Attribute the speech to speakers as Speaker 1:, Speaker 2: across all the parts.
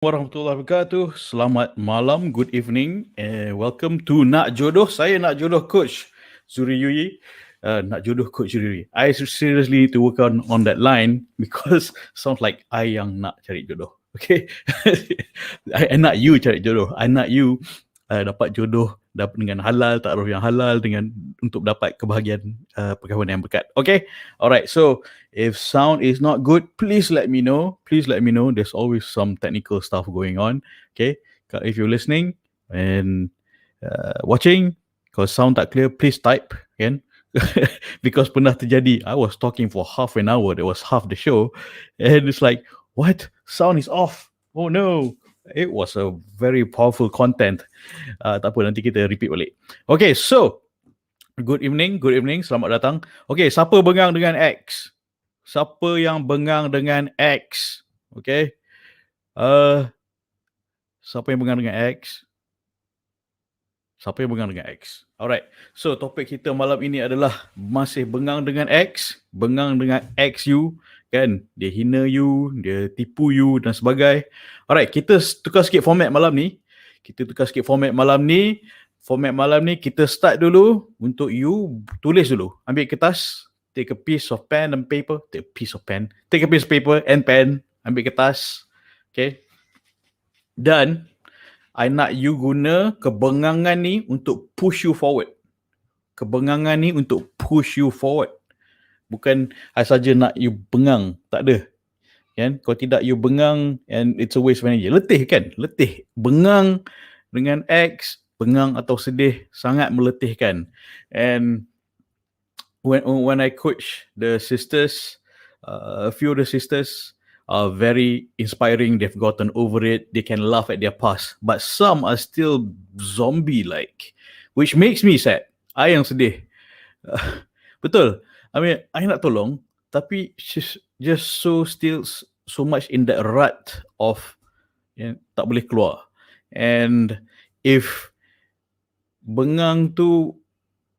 Speaker 1: Warahmatullahi wabarakatuh. Selamat malam, good evening, and welcome to NakJodoh. Saya NakJodoh Coach Zuri Yui. NakJodoh Coach Zuri Yui. I seriously need to work on that line because sounds like I yang nak cari jodoh. Okay, I nak you cari jodoh. I nak you dapat jodoh dengan halal, takruf yang halal dengan untuk dapat kebahagiaan perkahwinan yang berkat. Okay, alright. So if sound is not good, please let me know. Please let me know. There's always some technical stuff going on. Okay, if you're listening and watching, because sound tak clear, please type. Kan? Because pernah terjadi, I was talking for half an hour. That was half the show, and it's like, what? Sound is off. Oh no. It was a very powerful content. Tak apa, nanti kita repeat balik. Okay, so good evening, selamat datang. Okay, siapa bengang dengan X? Siapa yang bengang dengan X? Okay. Siapa yang bengang dengan X? Siapa yang bengang dengan X? Alright, so topik kita malam ini adalah masih bengang dengan X, bengang dengan X you, kan? Dia hina you, dia tipu you dan sebagainya. Alright, kita tukar sikit format malam ni. Format malam ni kita start dulu untuk you tulis dulu. Ambil kertas, take a piece of pen and paper, take a piece of paper and pen, ambil kertas. Okay. Dan I nak you guna kebengangan ni untuk push you forward. Bukan I saja nak you bengang, tak ada. Kan? Kalau tidak you bengang and it's a waste of energy. Letih kan? Letih. Bengang dengan X, bengang atau sedih sangat meletihkan. And when I coach the sisters, a few of the sisters are very inspiring. They've gotten over it. They can laugh at their past. But some are still zombie-like, which makes me sad. I yang sedih. Betul. I mean, I nak tolong, tapi she's just so much in that rut of tak boleh keluar. And if bengang tu,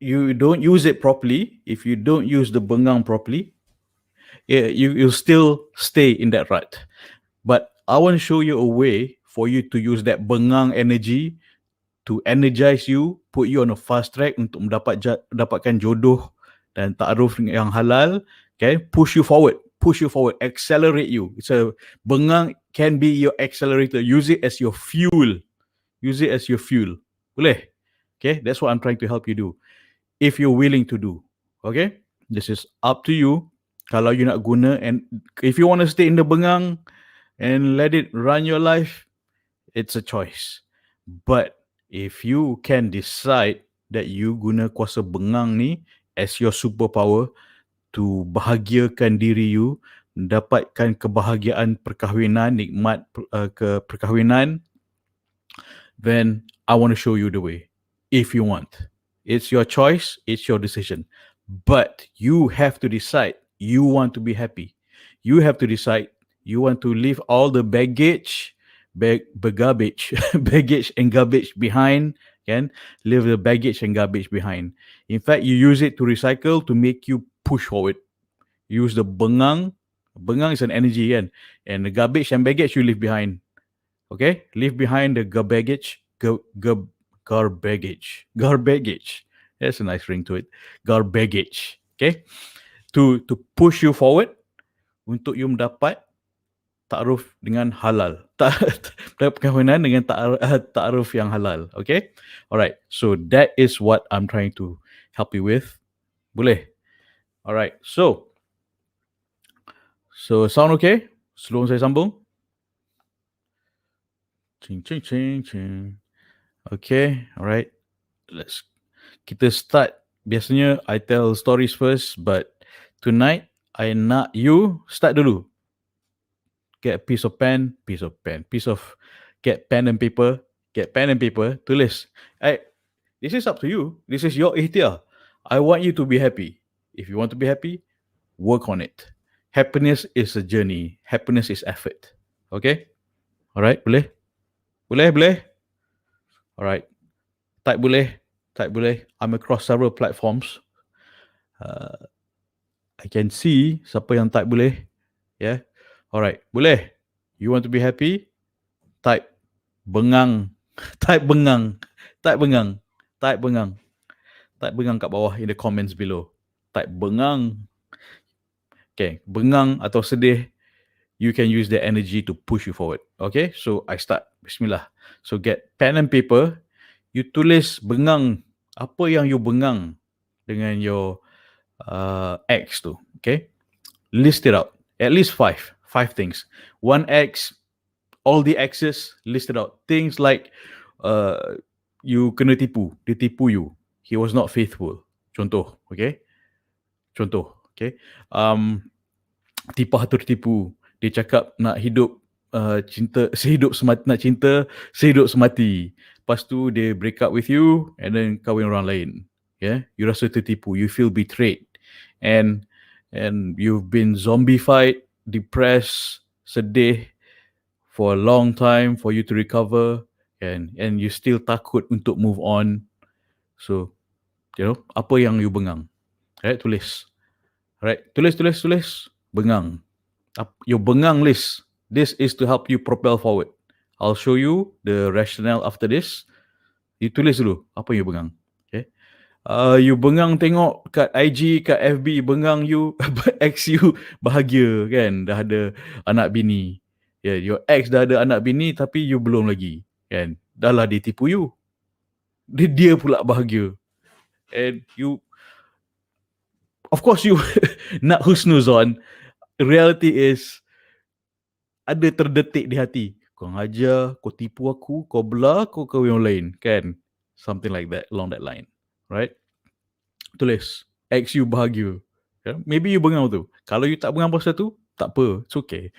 Speaker 1: you don't use it properly, if you don't use the bengang properly, you'll still stay in that rut. But I want to show you a way for you to use that bengang energy to energize you, put you on a fast track untuk mendapatkan jodoh dan takruf yang halal. Okay, push you forward, accelerate you. Bengang can be your accelerator. Use it as your fuel. Boleh? Okay, that's what I'm trying to help you do. If you're willing to do. Okay, this is up to you. Kalau you nak guna, and if you want to stay in the bengang and let it run your life, it's a choice. But if you can decide that you guna kuasa bengang ni as your superpower to bahagiakan diri you, dapatkan kebahagiaan perkahwinan, nikmat perkahwinan, then I want to show you the way. If you want. It's your choice, it's your decision. But you have to decide you want to be happy. You have to decide you want to leave all the baggage and garbage behind. Can leave the baggage and garbage behind. In fact, you use it to recycle to make you push forward. Use the bengang. Bengang is an energy, kan? And the garbage and baggage you leave behind. Okay, leave behind the garbage. That's a nice ring to it. Garbage. Okay, to push you forward untuk you mendapat takruf dengan halal. Perkahwinan dengan takruf yang halal. Okay? Alright. So that is what I'm trying to help you with. Boleh? Alright. So sound okay? Sebelum saya sambung? Ching. Okay. Alright. Kita start. Biasanya I tell stories first, but tonight I nak you start dulu. Get a piece of pen, get pen and paper, tulis. This is up to you. This is your ikhtiar. I want you to be happy. If you want to be happy, work on it. Happiness is a journey. Happiness is effort. Okay? Alright, boleh? Alright. Type boleh. I'm across several platforms. I can see siapa yang type boleh. Yeah. Alright, boleh. You want to be happy? Type bengang. Type bengang. Type bengang. Type bengang. Type bengang kat bawah in the comments below. Type bengang. Okay, bengang atau sedih, you can use that energy to push you forward. Okay, so I start. Bismillah. So get pen and paper. You tulis bengang. Apa yang you bengang dengan your ex tu. Okay, list it out. At least five things. One ex, all the exes, list it out. Things like you kena tipu, dia tipu you. He was not faithful. Contoh, okay? Contoh, okay? Tipah tertipu. Dia cakap nak hidup cinta sehidup semati, nak cinta sehidup semati. Lepas tu dia break up with you and then kahwin orang lain. Yeah, you rasa tertipu, you feel betrayed, and you've been zombified, depressed, sedih for a long time for you to recover, and you still takut untuk move on. So, you know, apa yang you bengang? Right, tulis. Right, tulis, bengang. Your bengang list. This is to help you propel forward. I'll show you the rationale after this. You tulis dulu apa you bengang. Okay. You bengang tengok kat IG, kat FB, bengang you, ex you bahagia kan, dah ada anak bini. Yeah, your ex dah ada anak bini tapi you belum lagi kan. Dah lah dia tipu you. Dia pula bahagia. And you, of course you nak husnuzon. Reality is ada terdetik di hati. Kau ngajar, kau tipu aku, kau belah, kau kahwin orang lain kan. Something like that, along that line. Right? Tulis, ex you bahagia. Yeah? Maybe you bengang tu. Kalau you tak bengang pasal tu, tak apa. It's okay.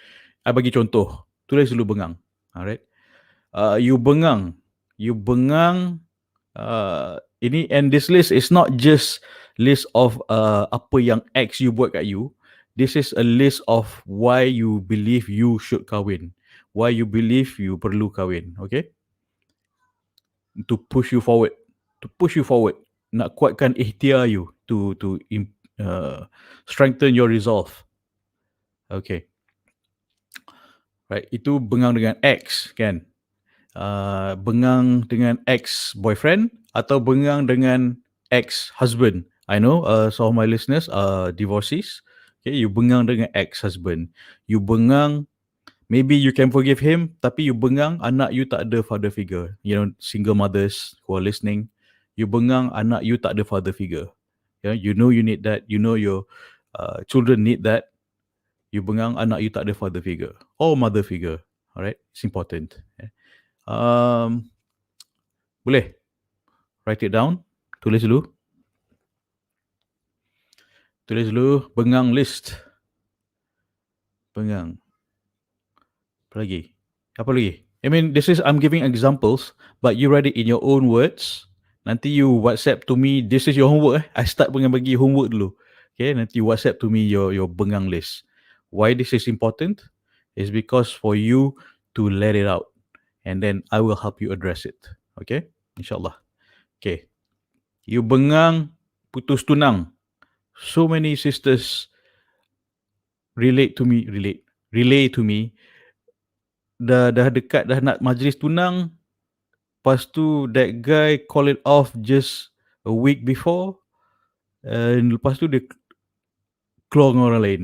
Speaker 1: I bagi contoh. Tulis dulu bengang. Alright. You bengang. Ini, and this list is not just list of apa yang ex you buat kat you. This is a list of why you believe you should kahwin. Why you believe you perlu kahwin. Okay? To push you forward. Nak kuatkan ikhtiar you. To strengthen your resolve. Okay. Right. Itu bengang dengan ex kan. Bengang dengan ex-boyfriend atau bengang dengan ex-husband. I know some of my listeners are divorcees. Okay, you bengang dengan ex-husband. You bengang, maybe you can forgive him, tapi you bengang anak you tak ada father figure. You know, single mothers who are listening, you bengang anak you tak ada father figure. Yeah, you know you need that. You know your children need that. You bengang anak you tak ada father figure or mother figure. Alright, it's important. Yeah. Boleh write it down. Tulis dulu bengang list. Bengang. Apa lagi? I mean, I'm giving examples, but you write it in your own words. Nanti you WhatsApp to me. This is your homework. I start dengan bagi homework dulu. Okay, nanti you WhatsApp to me your bengang list. Why this is important? Is because for you to let it out, and then I will help you address it. Okay, insyaAllah. Okay, you bengang putus tunang. So many sisters relay to me. Dah dekat, dah nak majlis tunang. Lepas tu that guy call it off just a week before. And lepas tu dia keluar dengan orang lain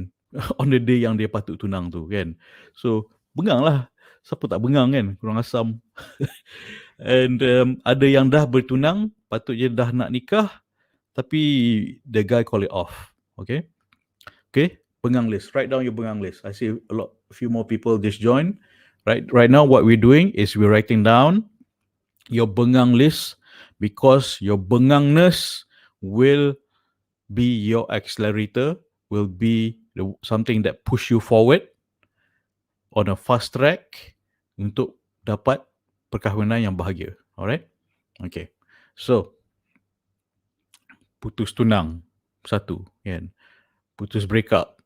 Speaker 1: on the day yang dia patut tunang tu kan. So bengang lah. Siapa tak bengang kan? Kurang asam. And ada yang dah bertunang, patutnya dah nak nikah, tapi the guy call it off. Okay, bengang list. Write down your bengang list. I see a few more people just join. Right now what we're doing is we're writing down your bengang list, because your bengangness will be your accelerator, will be something that push you forward on a fast track untuk dapat perkahwinan yang bahagia. Alright? Okay. So, putus tunang, satu. Kan? Putus break up,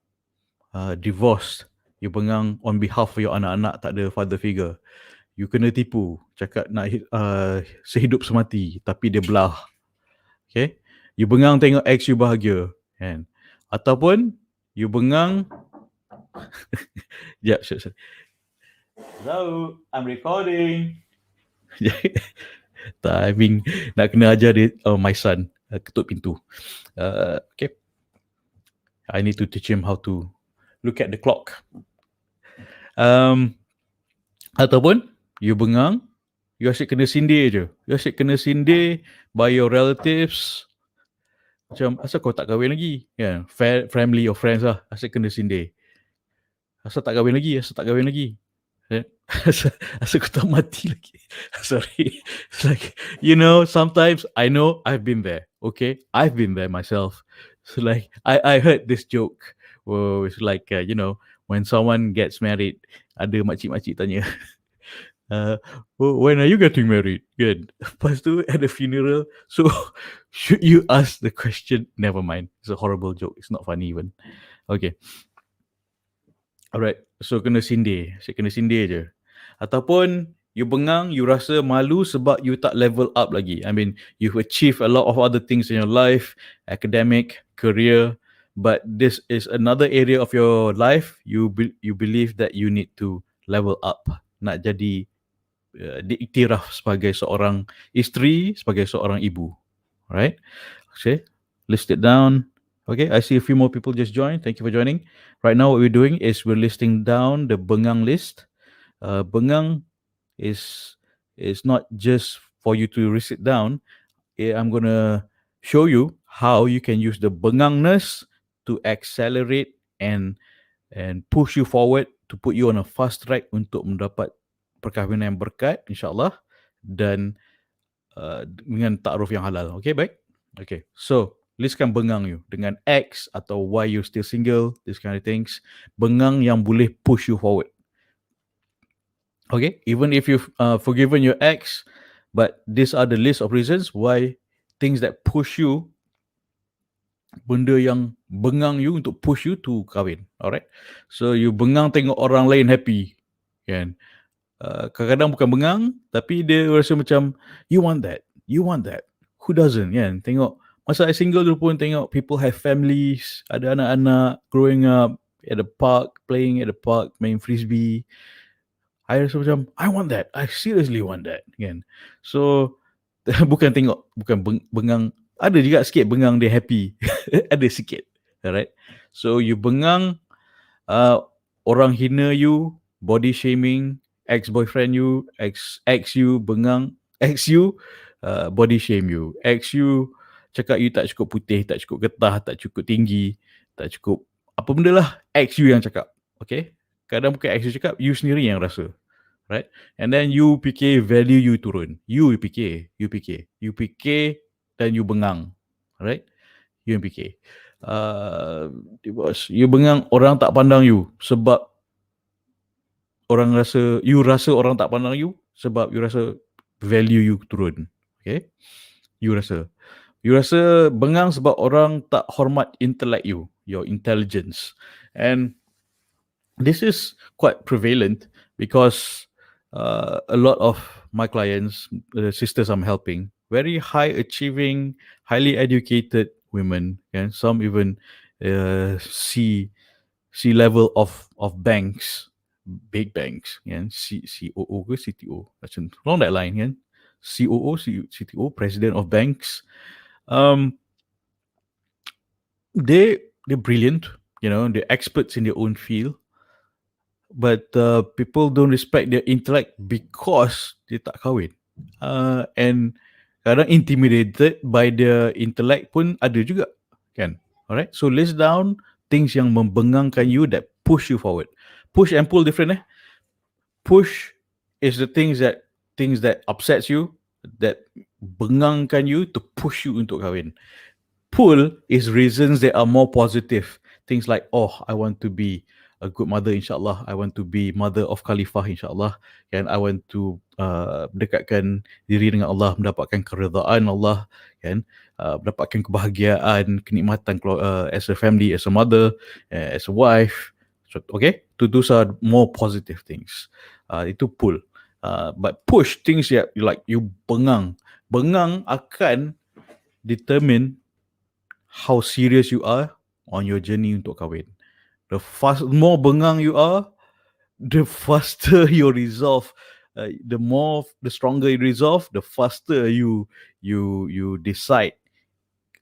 Speaker 1: divorce, you bengang on behalf of your anak-anak, tak ada father figure. You kena tipu, cakap nak sehidup semati, tapi dia belah. Okay? You bengang tengok ex you bahagia. Kan? Ataupun, you bengang... Sekejap. Hello, I'm recording. Timing nak kena ajar dia, my son ketuk pintu. Okay, I need to teach him how to look at the clock. Ataupun you bengang, you asyik kena sindir je. You asyik kena sindir by your relatives. Macam, asal kau tak kahwin lagi? Yeah, family or friends lah, asyik kena sindir. Asal tak kahwin lagi? Asal tak kahwin lagi? Asal kau tak mati lagi? Sorry. It's like, sometimes I know I've been there. Okay, I've been there myself. So like, I heard this joke. Oh, it's like, when someone gets married, ada makcik-makcik tanya, when are you getting married? Good. Lepas tu, at the funeral, so should you ask the question? Never mind. It's a horrible joke. It's not funny even. Okay. Alright, so kena sindir. Asyik kena sindir je. Ataupun you bengang, you rasa malu sebab you tak level up lagi. I mean, you've achieved a lot of other things in your life, academic, career, but this is another area of your life you believe that you need to level up. Nak jadi diiktiraf sebagai seorang isteri, sebagai seorang ibu. Alright? Okay, list it down. Okay, I see a few more people just joined. Thank you for joining. Right now, what we're doing is we're listing down the bengang list. Bengang is not just for you to list it down. I'm going to show you how you can use the bengangness to accelerate and push you forward, to put you on a fast track untuk mendapat perkahwinan yang berkat, insyaAllah, dan dengan ta'aruf yang halal. Okay, baik? Okay, so listkan bengang you dengan X atau why you still single, this kind of things. Bengang yang boleh push you forward. Okay, even if you've forgiven your ex, but these are the list of reasons why, things that push you, benda yang bengang you untuk push you to kahwin. Alright, so you bengang tengok orang lain happy, kan? Kadang-kadang bukan bengang, tapi dia rasa macam you want that, who doesn't, kan? Tengok masa I single dulu pun tengok people have families, ada anak-anak growing up at the park, playing at the park, main frisbee. I rasa macam I want that, I seriously want that, kan? So bukan bengang, ada juga sikit bengang dia happy. Ada sikit. Alright, so you bengang, orang hina you, body shaming, ex-boyfriend you, ex you bengang, ex you body shame you, ex you cakap you tak cukup putih, tak cukup getah, tak cukup tinggi, tak cukup apa benda lah, ex you yang cakap. Okay, kadang bukan ex you cakap, you sendiri yang rasa, right? And then you fikir value you turun, you fikir dan you bengang, right? You yang fikir. You bengang orang tak pandang you sebab you rasa orang tak pandang you sebab you rasa value you turun. Okay, you rasa bengang sebab orang tak hormat intellect you, your intelligence. And this is quite prevalent because a lot of my clients, the sisters I'm helping, very high achieving, highly educated women, and some even C level of banks, big banks, kan? COO ke CTO, macam along that line, kan? COO, CTO, president of banks. They're brilliant, they're experts in their own field, but people don't respect their intellect because dia tak kahwin. And kadang intimidated by their intellect pun ada juga, kan? Alright, so list down things yang membengangkan you that push you forward. Push and pull different. Push is the things that upsets you, that bengangkan you to push you untuk kahwin. Pull is reasons that are more positive. Things like, I want to be a good mother, insyaAllah. I want to be mother of Khalifah, insyaAllah. And I want to dekatkan diri dengan Allah, mendapatkan keredaan Allah, kan? Mendapatkan kebahagiaan, kenikmatan as a family, as a mother, as a wife. So, okay, those are more positive things. Itu pull. But push, things like you bengang. Bengang akan determine how serious you are on your journey untuk kahwin. The more bengang you are, the faster your resolve, the stronger you resolve, the faster you decide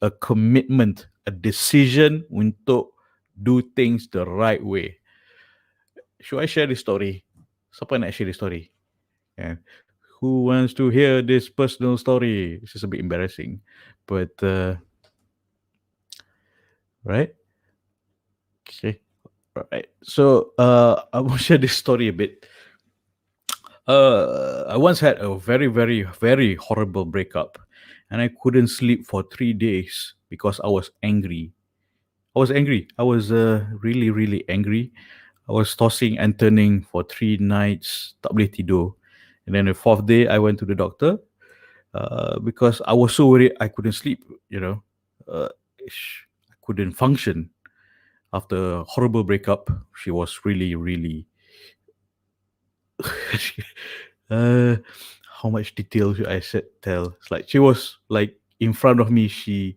Speaker 1: a commitment, a decision untuk do things the right way. Should I share this story? Siapa nak share this story? Yeah. Who wants to hear this personal story? This is a bit embarrassing, but right? Okay. Right. So I will share this story a bit. I once had a very, very, very horrible breakup, and I couldn't sleep for 3 days because I was angry. I was angry. I was really, really angry. I was tossing and turning for 3 nights, tak boleh tidur. And then the fourth day, I went to the doctor because I was so worried I couldn't sleep, I couldn't function. After a horrible breakup, she was really, really... how much detail should I tell? It's like she was like in front of me, she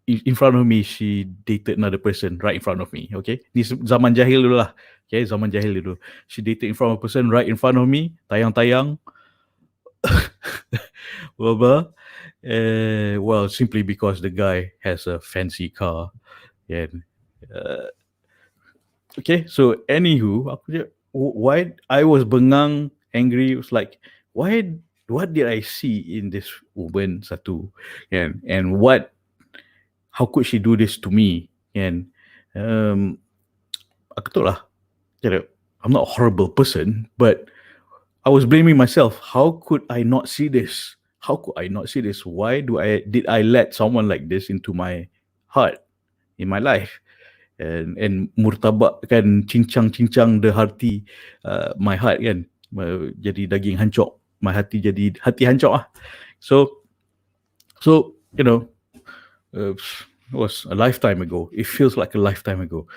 Speaker 1: in front of me, she dated another person right in front of me. Okay, ni zaman jahil dulu lah. Okay, zaman jahil dulu. She dated in front of a person right in front of me, tayang-tayang. blah blah. Well, simply because the guy has a fancy car. And okay, so anywho, why I was bengang, angry. It was like, what did I see in this woman satu, and how could she do this to me? And aku tahu lah, I'm not a horrible person, but I was blaming myself. How could I not see this? How could I not see this? Why did I let someone like this into my heart, in my life? And murtabakkan cincang-cincang the hati, my heart kan, jadi daging hancur, my hati jadi hati hancur lah. So it was a lifetime ago. It feels like a lifetime ago,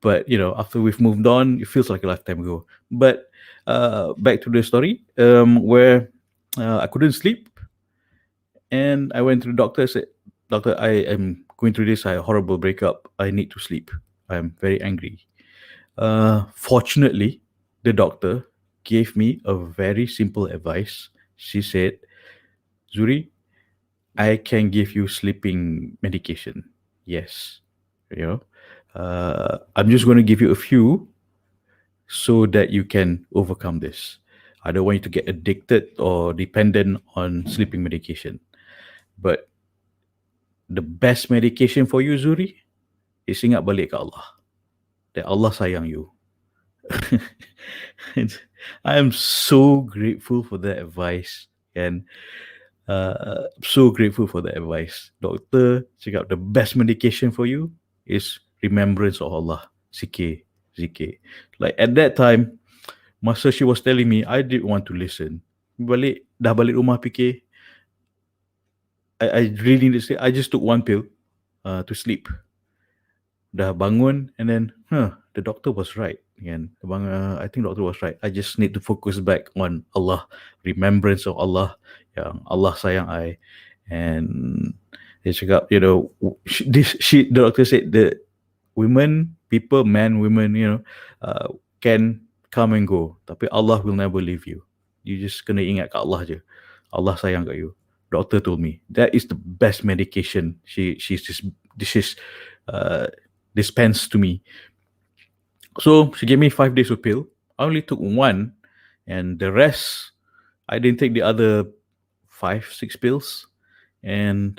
Speaker 1: but after we've moved on, it feels like a lifetime ago. But back to the story, where I couldn't sleep, and I went to the doctor. Said, "Doctor, I am going through this horrible breakup. I need to sleep. I'm very angry." Fortunately, the doctor gave me a very simple advice. She said, "Zuri, I can give you sleeping medication. Yes, I'm just going to give you a few so that you can overcome this. I don't want you to get addicted or dependent on sleeping medication. But the best medication for you, Zuri, is ingat balik ke Allah. That Allah sayang you." I am so grateful for that advice, and so grateful for that advice. Doctor cakap the best medication for you is remembrance of Allah. Zikir. Like at that time, masa she was telling me, I didn't want to listen. Dah balik rumah fikir, I really need to say, I just took one pill to sleep. Dah bangun, and then the doctor was right. And I think the doctor was right. I just need to focus back on Allah, remembrance of Allah. Yang Allah sayang I. And dia cakap, the doctor said that women, can come and go, tapi Allah will never leave you. You just kena ingat kat Allah je. Allah sayang kat you. Doctor told me that is the best medication dispensed to me. So she gave me 5 days of pill. I only took one, and the rest I didn't take the other 5-6 pills. And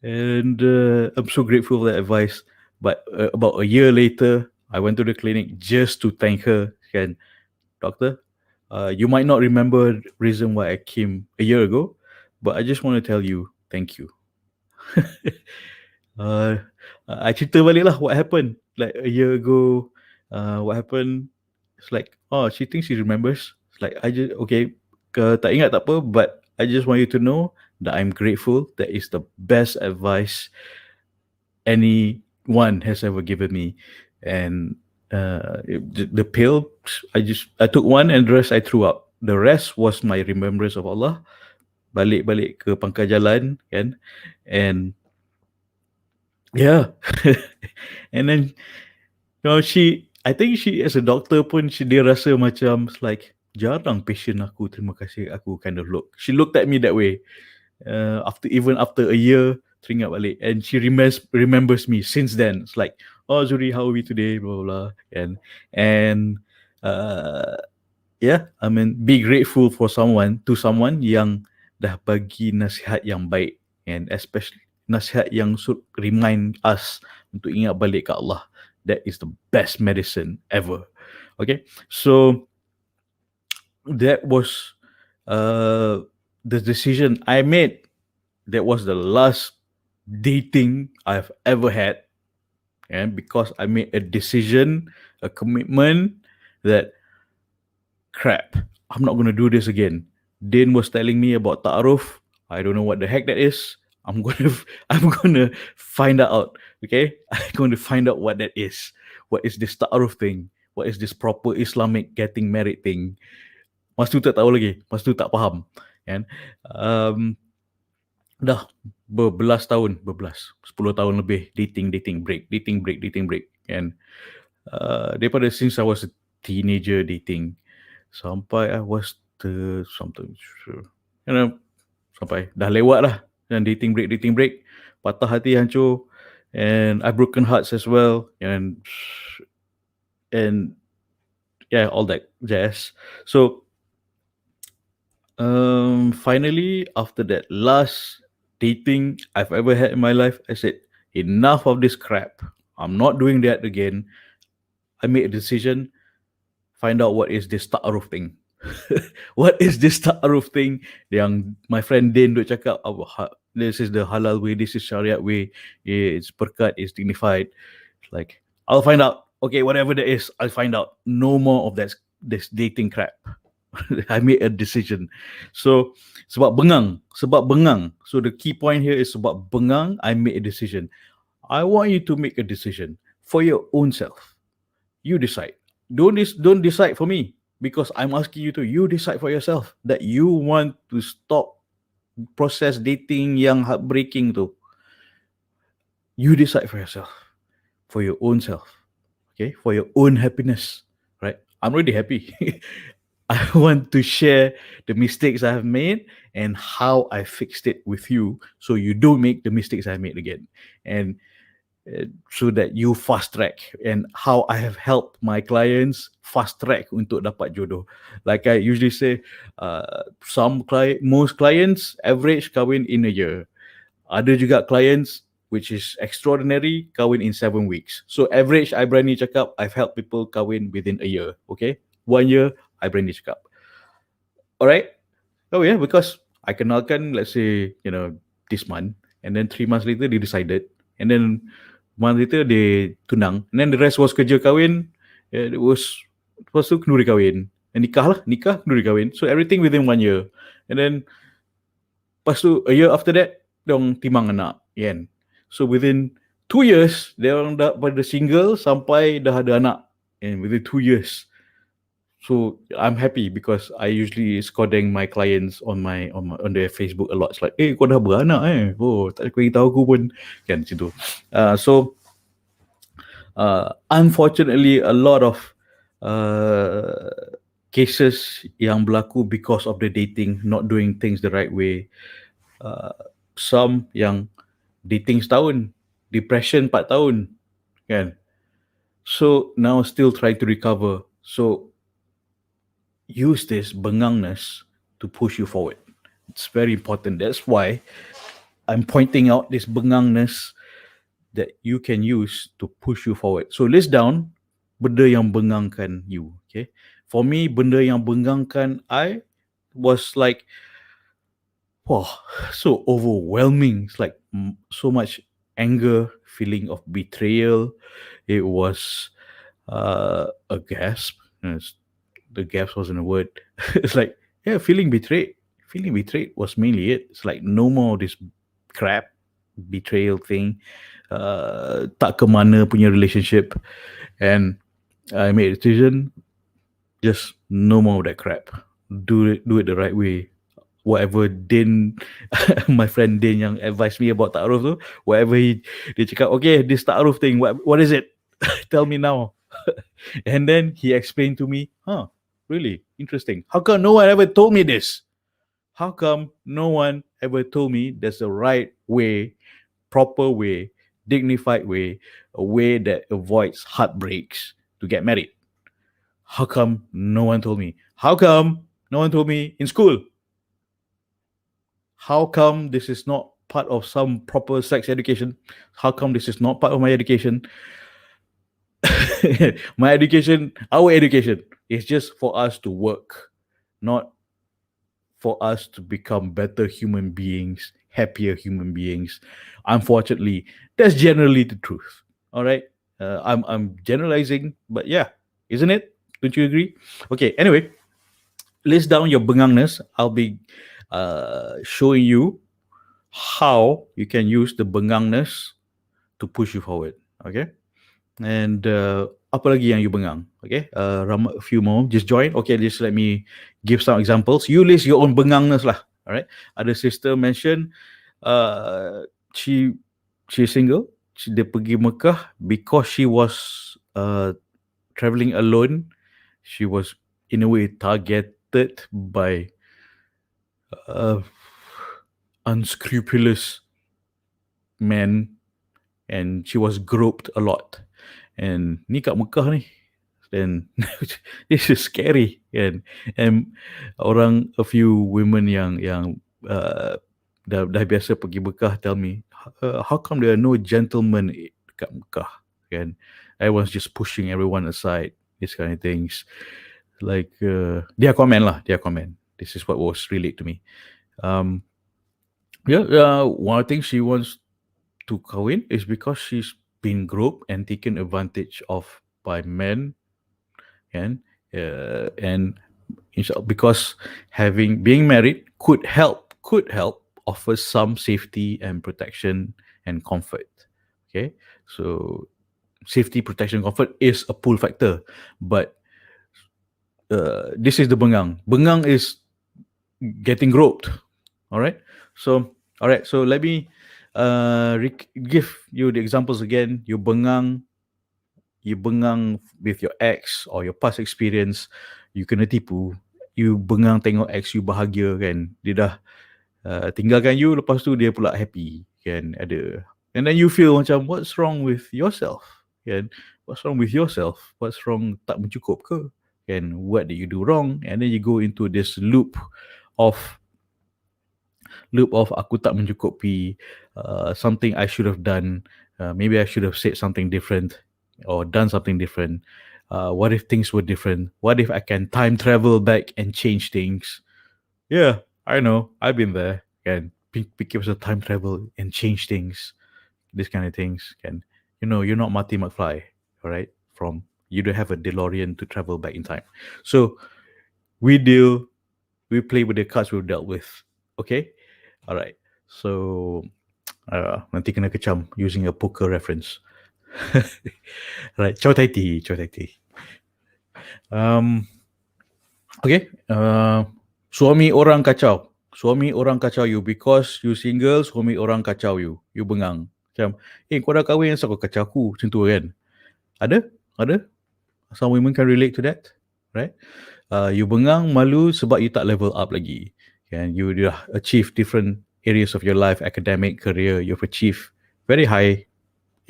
Speaker 1: I'm so grateful for that advice. But about a year later, I went to the clinic just to thank her. And doctor, you might not remember the reason why I came a year ago, but I just want to tell you thank you. I cerita balik lah what happened like a year ago. What happened? It's like, she thinks she remembers. It's like, I just, okay, tak ingat tak apa, but I just want you to know that I'm grateful. That is the best advice anyone has ever given me. And the pill, I took one, and the rest I threw out. The rest was my remembrance of Allah. Balik ke pangkal jalan, kan? And yeah. And then she I think she as a doctor pun dia rasa macam like jarang patient aku terima kasih aku kind of look. She looked at me that way. After a year teringat balik, and she remembers me since then. It's like, oh Zuri, how are we today, blah blah, blah. And uh, yeah, I mean, be grateful for someone yang dah bagi nasihat yang baik, and especially nasihat yang remind us untuk ingat balik ke Allah. That is the best medicine ever. Okay, so that was the decision I made. That was the last dating I've ever had, and because I made a decision, a commitment that crap, I'm not gonna do this again. Din was telling me about ta'aruf. I don't know what the heck that is. I'm gonna find out. Okay, I'm going to find out what that is. What is this ta'aruf thing? What is this proper Islamic getting married thing? Mas tu tak tahu lagi. Mas tu tak faham. Kan? Dah berbelas tahun, 10 tahun lebih dating break. And daripada since I was a teenager dating sampai I was something, you know, sampai dah lewat lah, dan dating break, patah hati, hancur, and I broken hearts as well, and yeah, all that jazz. So finally, after that last dating I've ever had in my life, I said, enough of this crap. I'm not doing that again. I made a decision. Find out what is this ta'aruf thing. What is this ta'aruf thing yang my friend Din duk cakap, this is the halal way, this is Shariat way, it's berkat, it's dignified. Like, I'll find out. Okay, whatever that is, I'll find out. No more of this dating crap. I made a decision. So sebab bengang. So the key point here is sebab bengang, I made a decision. I want you to make a decision for your own self. You decide. Don't decide for me, because I'm asking you to. You decide for yourself that you want to stop proses dating yang heartbreaking tu. You decide for yourself, for your own self. Okay, for your own happiness, right? I'm already happy. I want to share the mistakes I have made and how I fixed it with you, so you don't make the mistakes I made again, and so that you fast track, and how I have helped my clients fast track untuk dapat jodoh. Like I usually say, most clients average kahwin in a year. Ada juga clients which is extraordinary, kahwin in 7 weeks. So average, I berani cakap, I've helped people kahwin within a year. Okay, 1 year, I berani cakap. Alright. Oh yeah, because I kenalkan, let's say, this month, and then 3 months later they decided, and then month later they tunang, and then the rest was kerja kahwin. It was lepas tu kenduri kahwin, and nikah kenduri kahwin. So everything within 1 year, and then lepas tu a year after that dong timang anak, kan? So within 2 years dia orang dah pada single sampai dah ada anak, and within 2 years. So I'm happy because I usually skodeng my clients on their Facebook a lot. It's like, kau dah beranak tak kau tahu aku pun, kan, situ. So unfortunately, a lot of cases yang berlaku because of the dating, not doing things the right way. Some yang dating setahun, depression 4 tahun, kan. So now still trying to recover. So use this bengangness to push you forward. It's very important. That's why I'm pointing out this bengangness that you can use to push you forward. So list down benda yang bengangkan you. Okay, for me, benda yang bengangkan I was like, wow, so overwhelming. It's like so much anger, feeling of betrayal. It was a gasp. The gasp wasn't a word. It's like, yeah, feeling betrayed. Feeling betrayed was mainly it. It's like, no more this crap, betrayal thing. Tak ke mana punya relationship. And I made a decision, just no more of that crap. Do it the right way. Whatever Din, my friend Din yang advised me about ta'aruf tu, whatever dia cakap, okay, this ta'aruf thing, what is it? Tell me now. And then he explained to me, really interesting. How come no one ever told me this? How come no one ever told me there's a right way, proper way, dignified way, a way that avoids heartbreaks to get married? How come no one told me? How come no one told me in school? How come this is not part of some proper sex education? How come this is not part of my education? My education, our education is just for us to work, not for us to become better human beings, happier human beings. Unfortunately, that's generally the truth. All right. I'm generalizing, but yeah, isn't it? Don't you agree? Okay. Anyway, list down your bengangness. I'll be showing you how you can use the bengangness to push you forward. Okay. And apa lagi yang you bengang? Okay, a few more. Just join. Okay, just let me give some examples. You list your own bengangness lah. All right. Other sister mentioned she she's single. Dia pergi Mekah because she was traveling alone. She was in a way targeted by unscrupulous men, and she was groped a lot. And ni kat Mekah ni, then this is scary, kan? And a few women yang dah biasa pergi Mekah tell me, how come there are no gentlemen kat Mekah, kan? Everyone's just pushing everyone aside, these kind of things. Like dia comment. This is what was relayed to me. One thing she wants to kahwin is because she's been groped and taken advantage of by men, and because being married could help offer some safety and protection and comfort. Okay, so safety, protection, comfort is a pull factor, but this is the bengang. Bengang is getting groped. All right, so let me give you the examples again. You bengang with your ex or your past experience, you kena tipu. You bengang tengok ex you bahagia, kan, dia dah tinggalkan you, lepas tu dia pula happy, kan, ada. And then you feel macam, what's wrong with yourself, kan? What's wrong with yourself? What's wrong, tak mencukup ke? Kan, what did you do wrong? And then you go into this loop of aku tak mencukupi, something I should have done, maybe I should have said something different or done something different. What if things were different? What if I can time travel back and change things? Yeah, I know, I've been there, can pick up a time travel and change things, these kind of things. Can, you're not Marty McFly, all right? You don't have a DeLorean to travel back in time. So we play with the cards we've dealt with. Okay, all right. So nanti kena kecam using a poker reference. Right, chow tai ti. Okay, suami orang kacau you because you single. Suami orang kacau you bengang. Macam, kau dah kahwin, asal kau kacau aku? Macam tu, kan? Ada. Some women can relate to that, right? You bengang, malu sebab you tak level up lagi. And you dah achieve different areas of your life, academic, career. You've achieved very high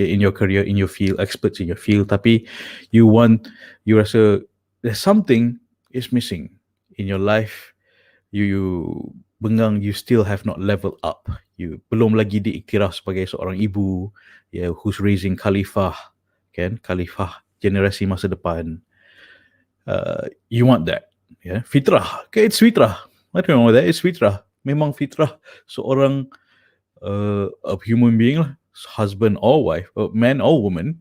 Speaker 1: in your career, in your field, experts in your field. Tapi you rasa there's something is missing in your life. You bengang, you still have not leveled up. You belum lagi diiktiraf sebagai seorang ibu, who's raising khalifah, kan? Khalifah generasi masa depan. You want that, fitrah. Okay, it's fitrah. I don't know that. It's fitrah. Memang fitrah seorang a human being lah, husband or wife, man or woman,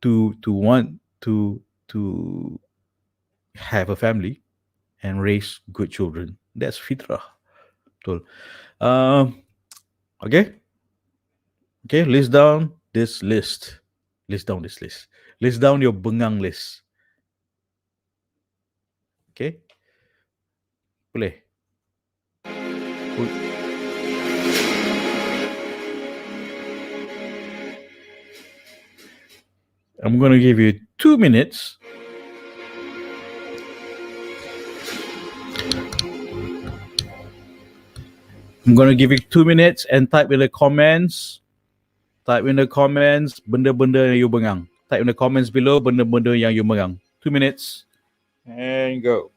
Speaker 1: to want to have a family and raise good children. That's fitrah. Betul. Okay, list down this list. List down your bengang list. Okay, boleh. I'm going to give you 2 minutes. I'm going to give you 2 minutes and type in the comments. Type in the comments benda-benda yang you bengang. Type in the comments below benda-benda yang you bengang. 2 minutes and go.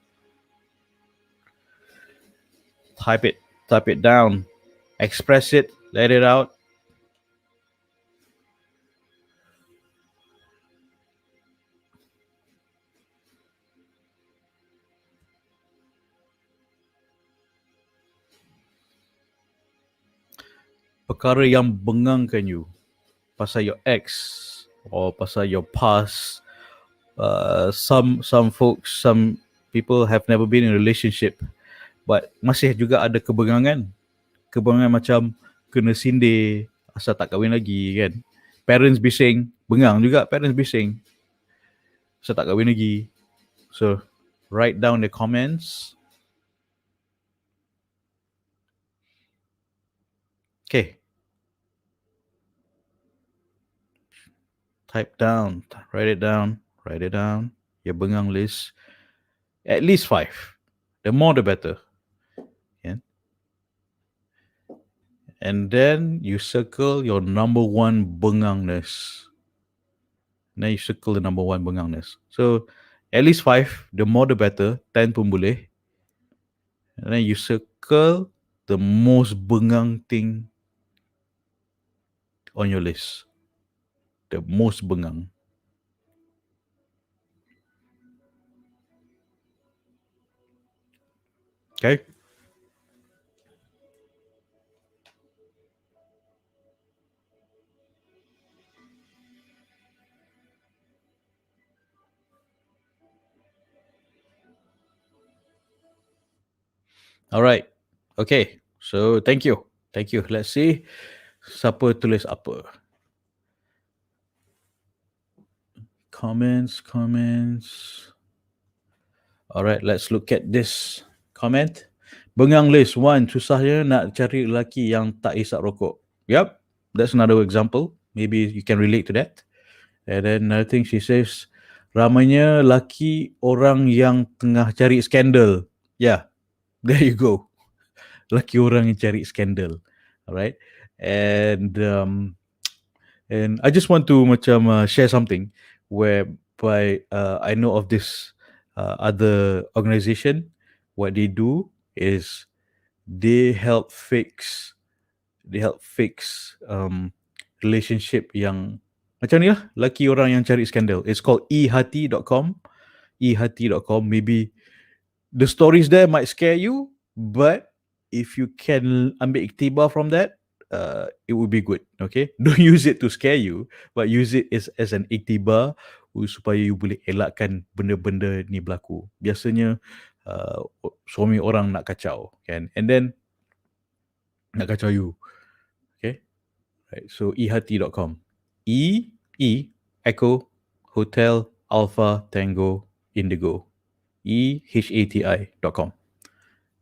Speaker 1: Type it down. Express it, let it out. Perkara yang bengangkan you pasal your ex or pasal your past. Some folks, some people have never been in a relationship, but masih juga ada kebengangan macam kena sindir asal tak kahwin lagi kan. Parents bising, bengang juga parents bising asal tak kahwin lagi. So write down the comments. Okay, type down, write it down, your bengang list, at least 5. The more the better. Yeah. And then you circle your number 1 bengangness. Then you circle the number 1 bengangness. So at least 5, the more the better. 10 pun boleh. And then you circle the most bengang thing on your list. The most bengang. Okay? Alright. Okay. So thank you. Let's see siapa tulis apa. Comments. Alright, let's look at this comment. Bengang list 1, susahnya nak cari lelaki yang tak isap rokok. Yep, that's another example. Maybe you can relate to that. And then another thing she says, ramainya laki orang yang tengah cari skandal. Yeah, there you go. Laki orang yang cari skandal. Alright. And I just want to share something whereby I know of this other organization. What they do is they help fix relationship yang macam ni lah, laki orang yang cari skandal. It's called ehati.com. Maybe the stories there might scare you, but if you can ambil iktibar from that, it would be good. Okay, don't use it to scare you, but use it as an iktibar supaya you boleh elakkan benda-benda ni berlaku. Biasanya suami orang nak kacau kan, and then nak kacau you. Okay, right. So ehati.com. Echo Hotel Alpha Tango Indigo. EHATI.com.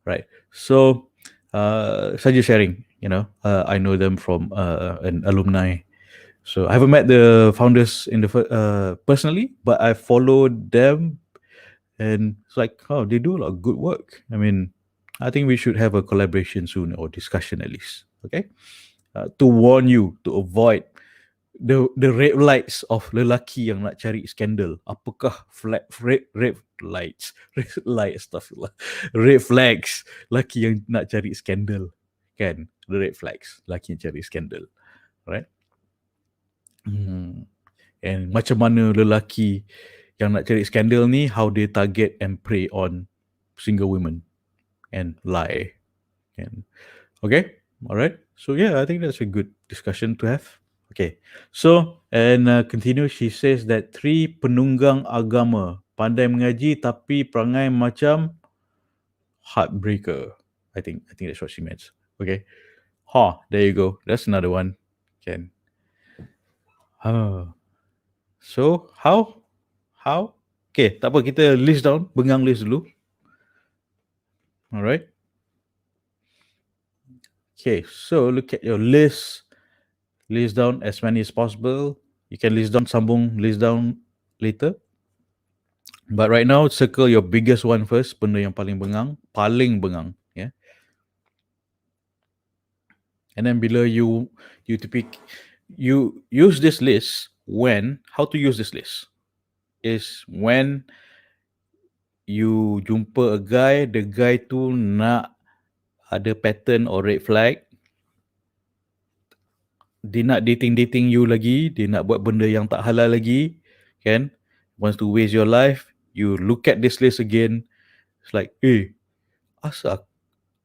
Speaker 1: Right. So saja sharing, I know them from an alumni. So I haven't met the founders personally, but I followed them, and it's like, oh, they do a lot of good work. I mean, I think we should have a collaboration soon, or discussion at least. Okay, to warn you to avoid the red lights of lelaki yang nak cari skandal. Apakah red lights, red flags lelaki yang nak cari skandal, kan? The red flags lelaki yang cari skandal, right? And macam mana lelaki yang nak cari skandal ni, how they target and prey on single women and lie. And okay, all right. So yeah, I think that's a good discussion to have. Okay, so and continue. She says that 3 penunggang agama, pandai mengaji tapi perangai macam heartbreaker. I think that's what she meant. Okay, there you go. That's another one. Can. So how? Okay, tak apa, kita list down, bengang list dulu. Alright. Okay, so look at your list. List down as many as possible. You can list down later. But right now, circle your biggest one first, benda yang paling bengang, yeah. And then bila you use this list how to use this list is when you jumpa a guy, the guy tu nak ada pattern or red flag, dia nak dating you lagi, dia nak buat benda yang tak halal lagi, kan? Wants to waste your life, you look at this list again, it's like, asal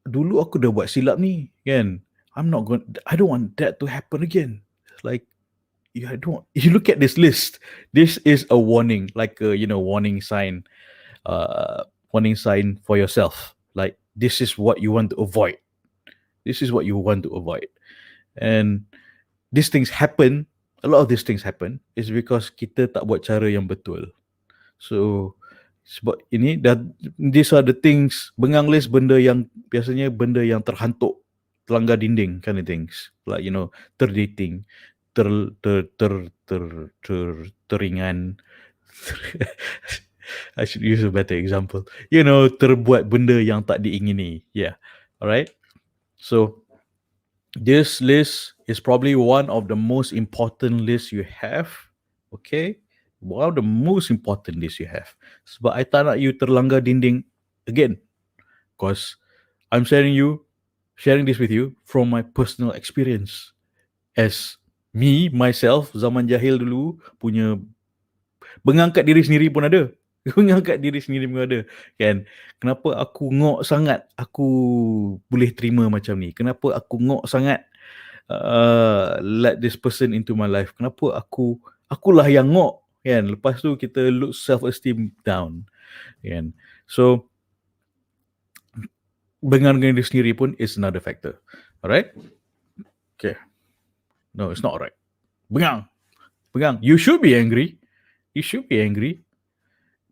Speaker 1: dulu aku dah buat silap ni, kan? I don't want that to happen again. It's like, you look at this list, this is a warning, like a, warning sign for yourself. Like, this is what you want to avoid. And these things happen, a lot of these things happen is because kita tak buat cara yang betul. So, sebab ini, these are the things, bengang list biasanya benda yang terhantuk, terlanggar dinding kind of things. Like, terdating, teringan. I should use a better example. Terbuat benda yang tak diingini. Yeah. Alright. So, this list is probably one of the most important lists you have. Okay? One of the most important lists you have. Sebab I tak nak you terlanggar dinding again. Because I'm sharing this with you from my personal experience. As myself, zaman jahil dulu, punya mengangkat diri sendiri pun ada. Kan? Kenapa aku ngok sangat aku boleh terima macam ni? Kenapa aku ngok sangat let this person into my life? Kenapa akulah yang ngok? Kan? Lepas tu kita look self-esteem down. Kan? So, bengang diri sendiri pun is another factor. Alright? Okay. No, it's not alright. Bengang. You should be angry.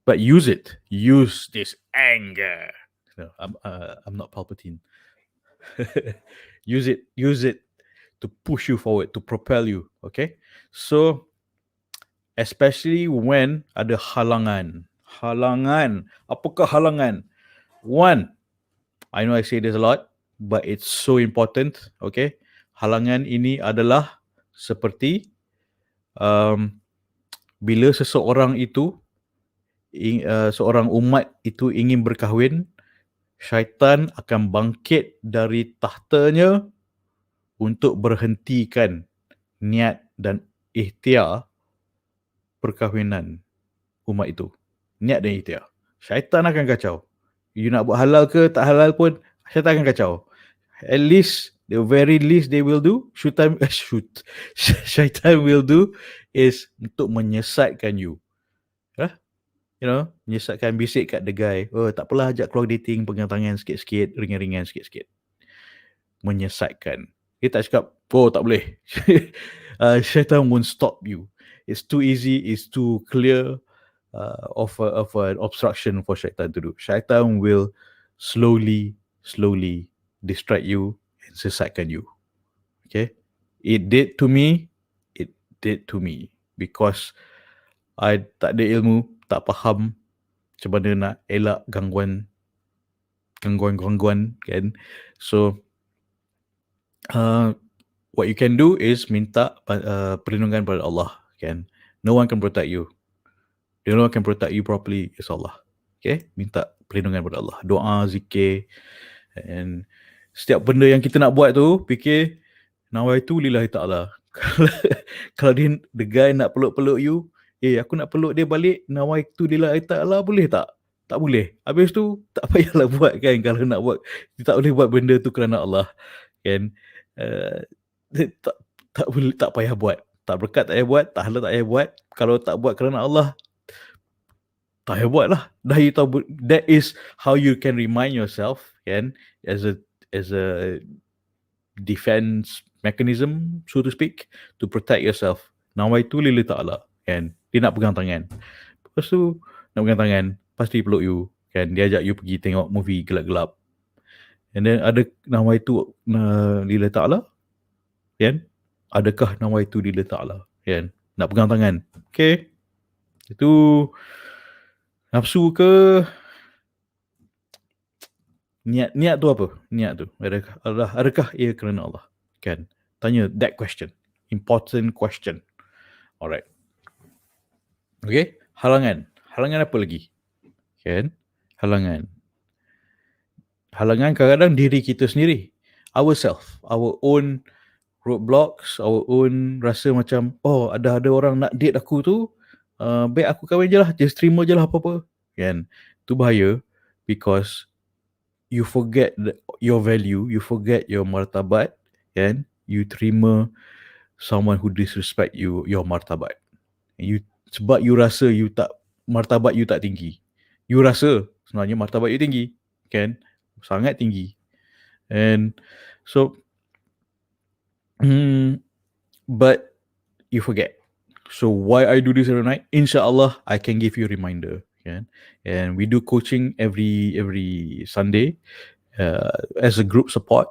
Speaker 1: But use it. Use this anger. No, I'm not Palpatine. Use it to push you forward, to propel you. Okay? So, especially when ada halangan. Apakah halangan? One, I know I say this a lot, but it's so important. Okay? Halangan ini adalah seperti bila seseorang itu, seorang umat itu ingin berkahwin, syaitan akan bangkit dari tahtanya untuk berhentikan niat dan ikhtiar perkahwinan umat itu. Niat dan ikhtiar. Syaitan akan kacau. You nak buat halal ke tak halal pun, syaitan akan kacau. At least, the very least they will do, syaitan will do is untuk menyesatkan you. Menyesatkan, bisik kat the guy. Tak apalah, ajak keluar dating, pegang tangan sikit-sikit, ringan-ringan sikit-sikit. Menyesatkan. Dia tak cakap, tak boleh. Syaitan won't stop you. It's too easy, it's too clear of an obstruction for syaitan to do. Syaitan will slowly distract you and sesatkan you. Okay? It did to me because I tak ada ilmu, tak faham macam mana nak elak gangguan kan. So what you can do is minta perlindungan pada Allah, kan. No one can protect you. The only one can protect you properly is Allah. Okay, minta perlindungan pada Allah, doa, zikir, and setiap benda yang kita nak buat tu fikir nawaitu lillahi ta'ala. Kalau the guy nak peluk you, aku nak peluk dia balik, nawaitu lillahi ta'ala, boleh tak? Tak boleh. Habis tu tak payahlah buat, kan. Kalau nak buat, tak boleh buat benda tu kerana Allah, kan. Tak payah buat. Tak berkat tak payah buat, tak halal tak payah buat. Kalau tak buat kerana Allah, tak payah buat lah. Dah you tahu, that is how you can remind yourself, kan, as a defense mechanism, so to speak, to protect yourself. Nawaitu lillahi ta'ala, kan. Dia nak pegang tangan. Lepas tu nak pegang tangan, pasti peluk you, kan. Dia ajak you pergi tengok movie gelap-gelap. And then ada nawaitu lillahi ta'ala, kan. Adakah nawaitu lillahi ta'ala, kan. nak pegang tangan. Okay. Itu nafsu ke? Niat tu apa? Niat tu. Adakah ia kerana Allah? Kan? Tanya that question. Important question. Alright. Okay. Halangan. Halangan apa lagi? Kan? Halangan. Halangan kadang-kadang diri kita sendiri. Ourself. Our own roadblocks, our own rasa macam, oh ada orang nak date aku tu, baik aku kahwin je lah, just terima je lah apa-apa. Kan? Itu bahaya because you forget your value, you forget your martabat, kan? You terima someone who disrespect you, your martabat. Sebab you rasa martabat you tak tinggi. You rasa sebenarnya martabat you tinggi, kan? Sangat tinggi. And so, but you forget. So why I do this every night? Inshallah, I can give you a reminder. Kan? And we do coaching every Sunday as a group support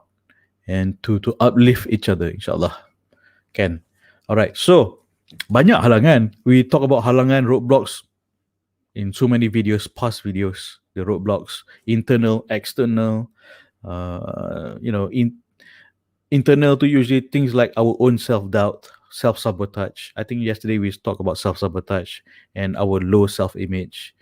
Speaker 1: and to uplift each other, inshallah. Kan? Alright, so banyak halangan. We talk about halangan, roadblocks in so many videos, past videos, the roadblocks, internal, external, internal to usually things like our own self-doubt, self-sabotage. I think yesterday we talked about self-sabotage and our low self-image.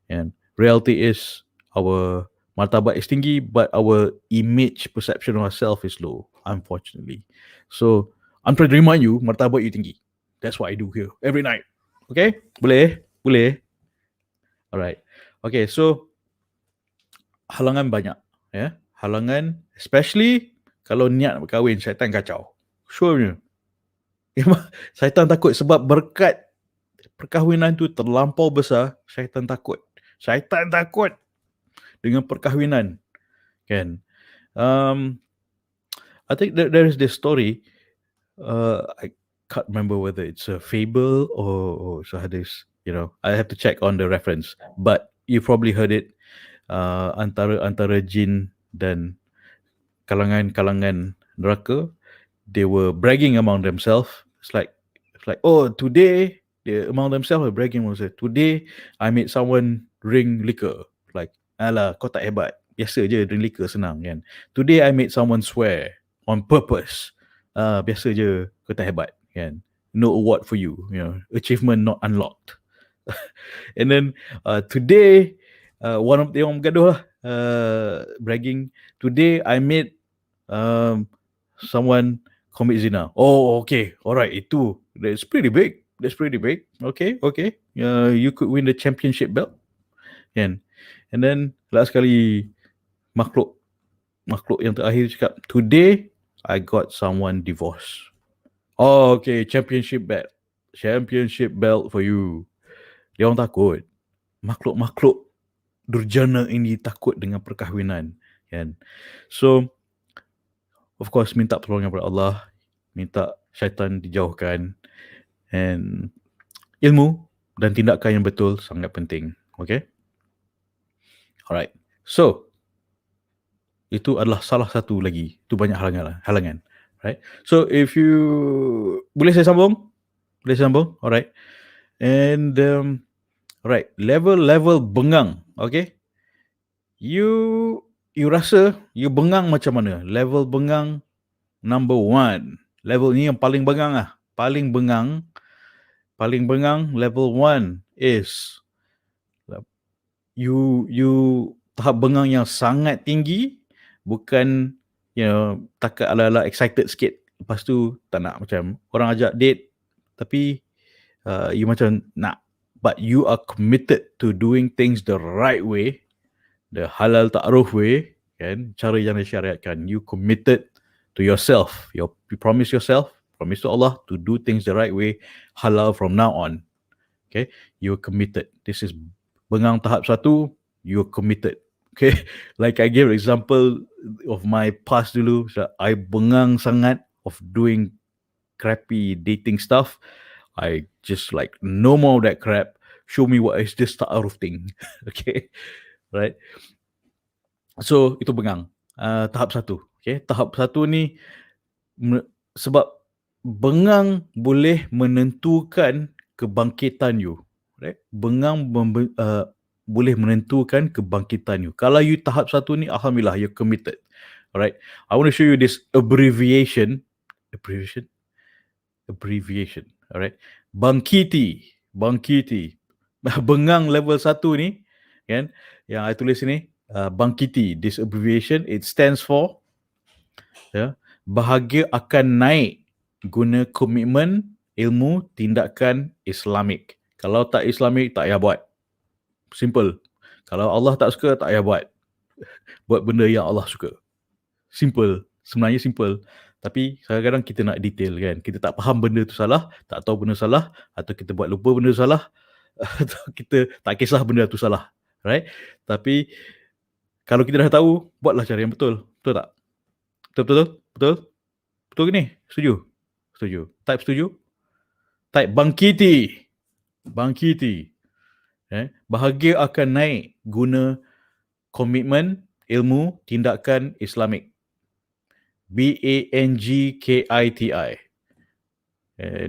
Speaker 1: And reality is our martabat is tinggi, but our image perception of ourselves is low, unfortunately. So I'm trying to remind you, martabat you tinggi. That's what I do here every night. Okay? Boleh? Boleh? Alright. Okay, so halangan banyak. Ya? Halangan, especially kalau niat nak berkahwin, syaitan kacau. Sure. Syaitan takut sebab berkat perkahwinan tu terlampau besar, syaitan takut. Syaitan takut dengan perkahwinan. Kan? I think there is this story, I can't remember whether it's a fable or it's a hadith, I have to check on the reference. But you probably heard it, antara jin dan kalangan neraka, they were bragging among themselves. It's like, oh, today, among themselves are bragging, today I made someone drink liquor. Like, alah, kau tak hebat. Biasa je drink liquor, senang kan. Today I made someone swear on purpose. Biasa je, kau tak hebat kan. No award for you, achievement not unlocked. And then today, one of the orang bergaduh lah, bragging, today I made someone commit zina. Oh, okay. Alright, that's pretty big. Okay. You could win the championship belt. Kan? And then last kali makhluk yang terakhir cakap, today I got someone divorced. Oh, okay, championship belt for you. Dia orang takut. Makhluk durjana ini takut dengan perkahwinan. Kan? So, of course, minta pertolongan kepada Allah, minta syaitan dijauhkan, and ilmu dan tindakan yang betul sangat penting. Okay? Alright. So, itu adalah salah satu lagi. Itu banyak halangan. Right? So, if you... Boleh saya sambung? Alright. And, alright. Level bengang. Okay? You rasa you bengang macam mana? Level bengang number 1. Level ni yang paling bengang lah. Paling bengang level 1 is you tahap bengang yang sangat tinggi, bukan takat ala-ala excited sikit, lepas tu tak nak, macam orang ajak date tapi you macam nak, but you are committed to doing things the right way, the halal ta'aruf way, kan, cara yang disyariatkan. You committed to yourself, you promise yourself, promise to Allah to do things the right way, halal from now on. Okay, you're committed. This is bengang tahap 1, you're committed. Okay, like I gave example of my past dulu, so I bengang sangat of doing crappy dating stuff. I just like, no more of that crap. Show me what is this ta'aruf thing. Okay, right? So, itu bengang. Tahap 1. Okay, tahap 1 ni sebab bengang boleh menentukan kebangkitan you. Right? Bengang boleh menentukan kebangkitan you. Kalau you tahap satu ni, alhamdulillah, you're committed. Alright. I want to show you this abbreviation. Alright. Bangkiti. Bengang level 1 ni, kan, yang I tulis ni, bangkiti. This abbreviation, it stands for, bahagia akan naik guna komitmen, ilmu, tindakan Islamik. Kalau tak Islamik, tak payah buat. Simple. Kalau Allah tak suka, tak payah buat. Buat benda yang Allah suka. Simple. Sebenarnya simple. Tapi kadang-kadang kita nak detail, kan. Kita tak faham benda tu salah, tak tahu benda salah, atau kita buat lupa benda salah, atau kita tak kisah benda tu salah. Right? Tapi kalau kita dah tahu, buatlah cara yang betul. Betul tak? Betul? Betul ke ni? Setuju? Type setuju? Type bangkiti. Bahagia akan naik guna komitmen, ilmu, tindakan Islamik. BANGKITI.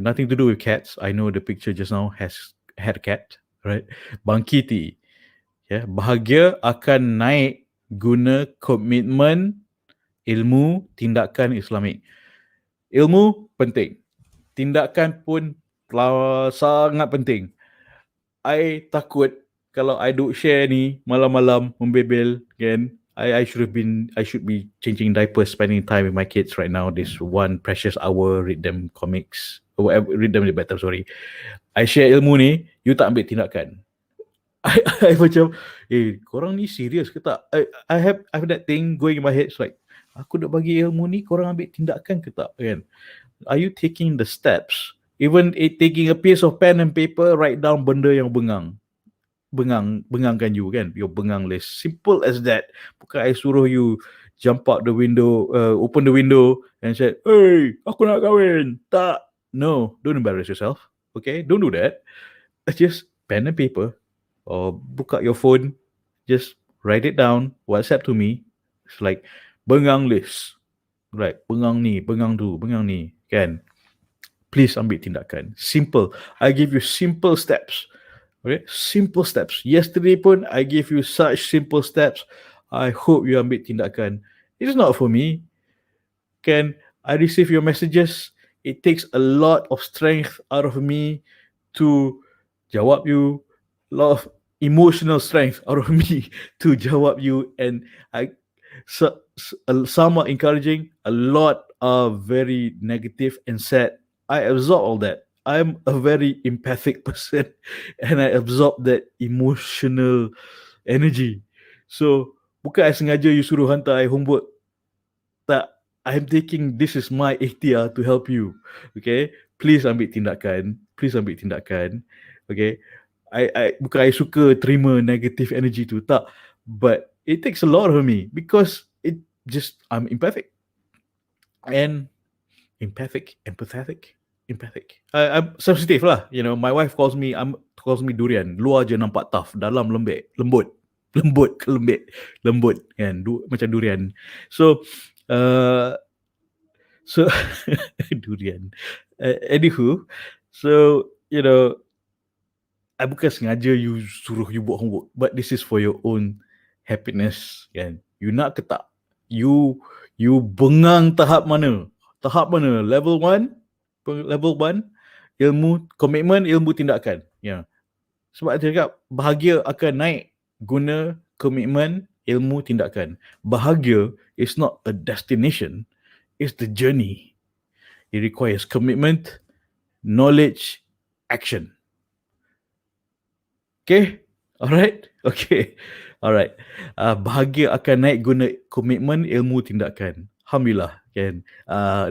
Speaker 1: Nothing to do with cats. I know the picture just now had a cat, right? Bangkiti. Bahagia akan naik guna komitmen, ilmu, tindakan Islamik. Ilmu penting. Tindakan pun sangat penting. I takut kalau I duk share ni malam-malam membebel, kan, I should be changing diapers, spending time with my kids right now. This one precious hour, read them comics, read them the better, sorry. I share ilmu ni, you tak ambil tindakan. I macam, korang ni serius ke tak? I have that thing going in my head. It's like, aku nak bagi ilmu ni, korang ambil tindakan ke tak, kan? Are you taking the steps? Even taking a piece of pen and paper, write down benda yang bengangkan you, kan? Your bengang list. Simple as that. Bukan I suruh you jump out the window, open the window and say, hey, aku nak kahwin. Tak. No, don't embarrass yourself. Okay, don't do that. Just pen and paper, or buka your phone, just write it down, WhatsApp to me. It's like bengang list. Right, bengang ni, bengang tu, bengang ni, kan? Please ambil tindakan. Simple. I give you simple steps. Okay, simple steps. Yesterday pun I gave you such simple steps. I hope you ambil tindakan. It's not for me. Can I receive your messages? It takes a lot of strength out of me to jawab you. A lot of emotional strength out of me to jawab you, and some are encouraging, a lot are very negative and sad. I absorb all that. I'm a very empathic person, and I absorb that emotional energy. So, bukan I sengaja you suruh hantar I homework. Tak, I'm taking, this is my ikhtiar to help you. Okay, please ambil tindakan. Okay, bukan I suka terima negative energy tu, tak. But it takes a lot of me, because I'm empathic. And empathetic. I'm sensitive lah. You know, my wife calls me durian. Luar je nampak tough, dalam lembut, kan, macam durian. So durian. Anywho, so, you know, I bukan sengaja you suruh you buat homework, but this is for your own happiness, kan. You nak ke tak? You bengang tahap mana? Level 1, ilmu, komitmen, ilmu, tindakan. Ya. Sebab dia cakap bahagia akan naik guna komitmen, ilmu, tindakan. Bahagia is not a destination, it's the journey. It requires commitment, knowledge, action. Okay? Alright? Okay. Alright. Bahagia akan naik guna komitmen, ilmu, tindakan. Alhamdulillah, kan.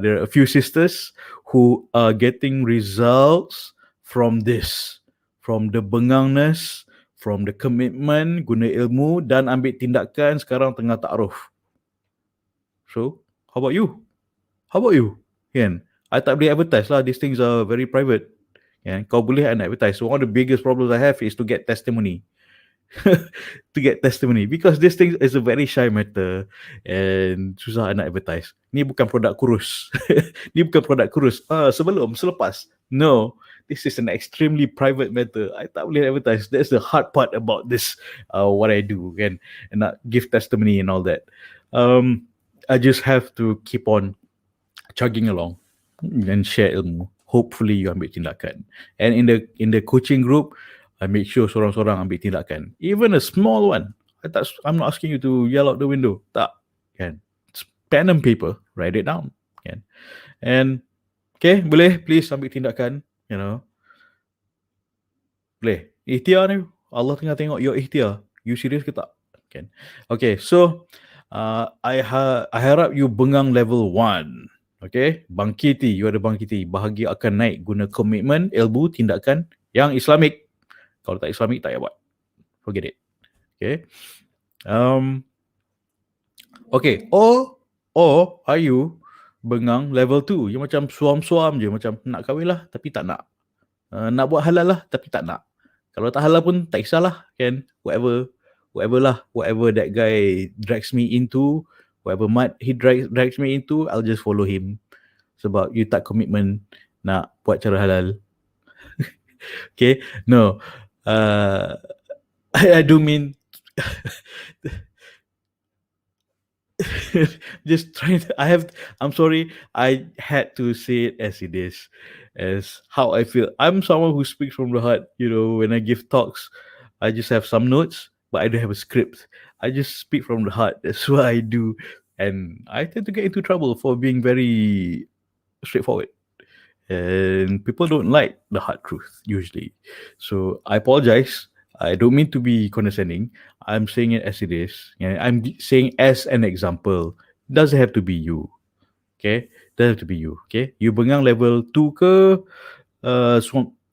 Speaker 1: There are a few sisters who are getting results from this, from the bengangness, from the commitment, guna ilmu dan ambil tindakan, sekarang tengah ta'aruf. So, how about you? Kan? I tak boleh advertise lah. These things are very private. Kau boleh advertise. So one of the biggest problems I have is to get testimony. to get testimony, because this thing is a very shy matter and susah nak advertise. Ni bukan produk kurus. Ni bukan produk kurus. Sebelum, selepas. No, this is an extremely private matter. I tak boleh advertise. That's the hard part about this, what I do, kan, and nak give testimony and all that. I just have to keep on chugging along and share ilmu. Hopefully you ambil tindakan. And in the coaching group, I make sure seorang-seorang ambil tindakan. Even a small one. I'm not asking you to yell out the window. Tak. Kan? Pen and paper, write it down. Kan? And okay, boleh please ambil tindakan, you know. Boleh. Ikhtiar ni, Allah tengah tengok your ikhtiar. You serius ke tak? Kan? Okay, so I harap you bengang level 1. Okay, bangkiti, you ada bangkiti. Bahagia akan naik guna komitmen, ilmu, tindakan yang Islamik. Kalau tak Islamik, tak payah buat. Forget it. Okay. Okay, or are you bengang level 2? Yang macam suam-suam je, macam nak kahwin lah tapi tak nak. Nak buat halal lah tapi tak nak. Kalau tak halal pun tak kisahlah, kan? Whatever that guy drags me into, whatever mud he drags me into, I'll just follow him. Sebab you tak komitmen nak buat cara halal. Okay, no. I do mean just trying to, I'm sorry, I had to say it as it is, as how I feel. I'm someone who speaks from the heart, you know. When I give talks, I just have some notes, but I don't have a script. I just speak from the heart. That's what I do. And I tend to get into trouble for being very straightforward. And people don't like the hard truth usually. So I apologize. I don't mean to be condescending. I'm saying it as it is. I'm saying as an example. Doesn't have to be you. Okay? Doesn't have to be you. Okay? You bengang level 2 ke?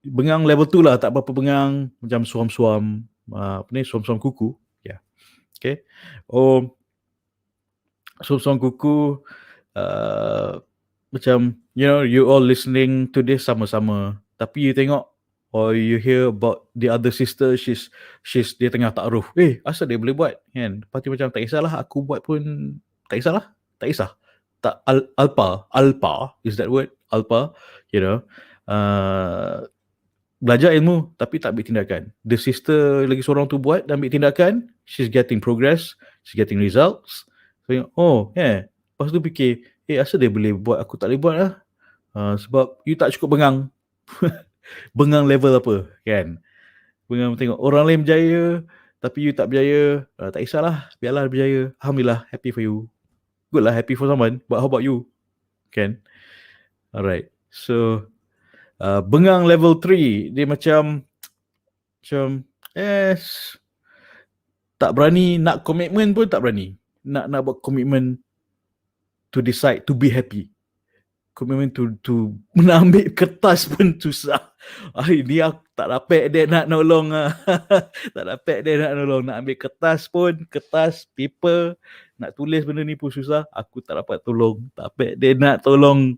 Speaker 1: Bengang level 2 lah. Tak apa-apa bengang. Macam suam-suam. Apa ni? Suam-suam kuku. Yeah. Okay? Suam-suam kuku. Macam, you know, you all listening to this sama-sama. Tapi you tengok, or you hear about the other sister, she's dia tengah ta'aruf. Asal dia boleh buat, kan? Lepas tu macam, tak kisahlah, aku buat pun tak kisahlah. Tak kisah. Tak, alpa, is that word? Alpa, you know. Belajar ilmu, tapi tak ambil tindakan. The sister lagi seorang tu buat dan ambil tindakan, she's getting progress, she's getting results. So, lepas tu fikir, asal dia boleh buat, aku tak boleh buat lah. Sebab you tak cukup bengang. Bengang level apa, kan? Bengang tengok orang lain berjaya tapi you tak berjaya, tak kisahlah, biarlah berjaya. Alhamdulillah, happy for you. Good lah, happy for someone, but how about you? Kan? Alright. So bengang level 3, dia macam tak berani nak komitmen pun tak berani. Nak buat komitmen to decide to be happy. Komitmen to nak ambil kertas pun susah. Ini aku tak dapat dia nak nolong. Tak dapat dia nak nolong. Nak ambil kertas pun, kertas, paper, nak tulis benda ni pun susah. Aku tak dapat tolong. Tak dapat dia nak tolong.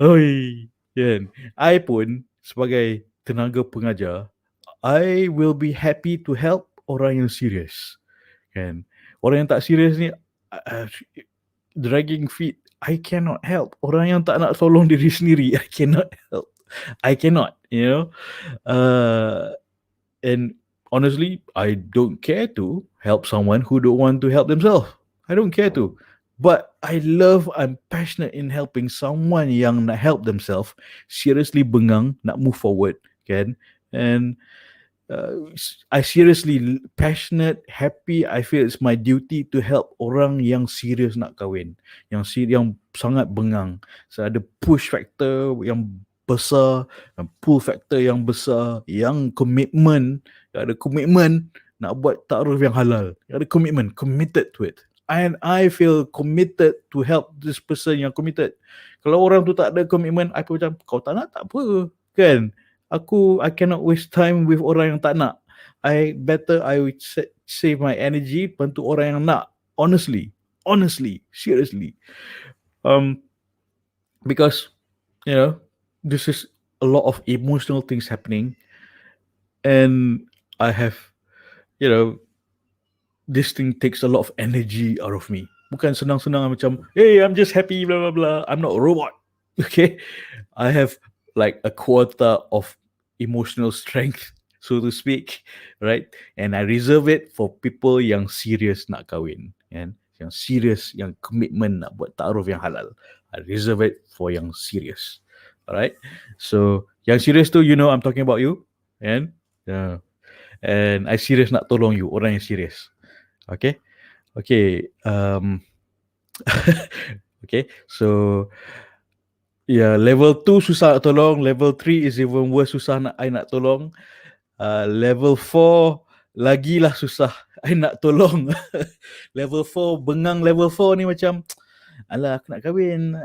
Speaker 1: Kan? I pun sebagai tenaga pengajar, I will be happy to help orang yang serius. Kan? Orang yang tak serius ni, dragging feet, I cannot help. Orang yang tak nak tolong diri sendiri, I cannot help. I cannot, you know. And honestly, I don't care to help someone who don't want to help themselves. I don't care to. But I'm passionate in helping someone yang nak help themselves, seriously bengang, nak move forward, kan? And I seriously passionate, happy. I feel it's my duty to help orang yang serius nak kahwin, yang sangat bengang. So ada push factor yang besar, dan pull factor yang besar, yang ada komitmen nak buat ta'aruf yang halal. Ada komitmen, committed to it. And I feel committed to help this person yang committed. Kalau orang tu tak ada komitmen, I macam, kau tak nak, tak apa, kan? I cannot waste time with orang yang tak nak. I would save my energy bantu orang yang nak. Honestly, seriously. Because, you know, this is a lot of emotional things happening, and I have you know, this thing takes a lot of energy out of me. Bukan senang-senang macam, hey, I'm just happy, blah, blah, blah. I'm not a robot. Okay? I have like a quota of emotional strength, so to speak, right? And I reserve it for people yang serious nak kahwin. Kan? Yang serious, yang commitment nak buat ta'aruf yang halal. I reserve it for yang serious. Alright? So, yang serious tu, you know I'm talking about you. And I serious nak tolong you, orang yang serious. Okay? Okay. Okay. So, level 2 susah nak tolong. Level 3 is even worse, susah nak I nak tolong. Level 4 lagilah susah I nak tolong. Level 4, bengang level 4 ni macam, alah aku nak kahwin.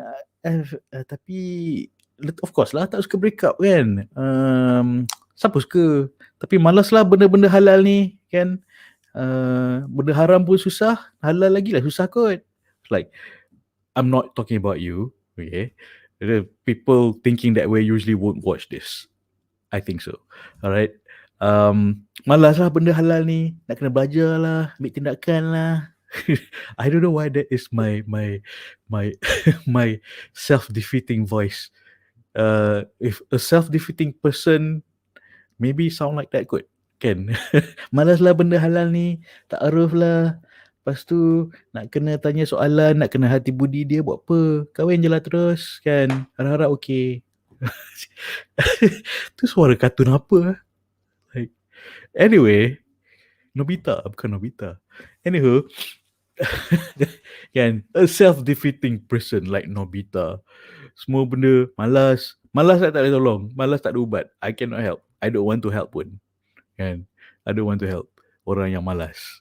Speaker 1: Tapi, of course lah tak suka break up kan. Siapa suka? Tapi malaslah benda-benda halal ni kan. Benda haram pun susah, halal lagi lah susah kot. Like, I'm not talking about you, okay? The people thinking that way usually won't watch this. I think so. Alright. Malas lah benda halal ni, nak kena belajar lah, ambil tindakan lah. I don't know why that is my my self-defeating voice. If a self-defeating person maybe sound like that kot, kan? Malas lah benda halal ni, ta'aruf lah. Lepas tu nak kena tanya soalan, nak kena hati budi dia buat apa? Kahwin je lah terus kan. Harap-harap okey. Tu suara kartun apa? Like, anyway, Nobita, bukan Nobita. Anywho, kan, a self-defeating person like Nobita. Semua benda malas. Malas tak boleh tolong. Malas tak ada ubat. I cannot help. I don't want to help pun. Kan? I don't want to help orang yang malas.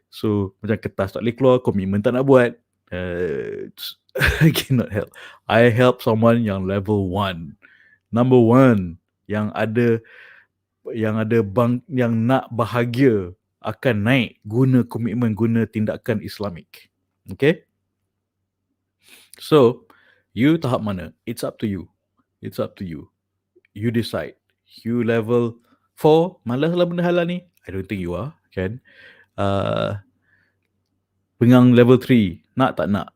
Speaker 1: So, macam kertas tak boleh keluar, komitmen tak nak buat. I cannot help. I help someone yang level 1. Number 1. Yang ada yang nak bahagia akan naik guna komitmen, guna tindakan Islamik. Okay? So, you tahap mana? It's up to you. It's up to you. You decide. You level 4, malas lah benda halal ni. I don't think you are, kan? Bengang level 3, nak tak nak?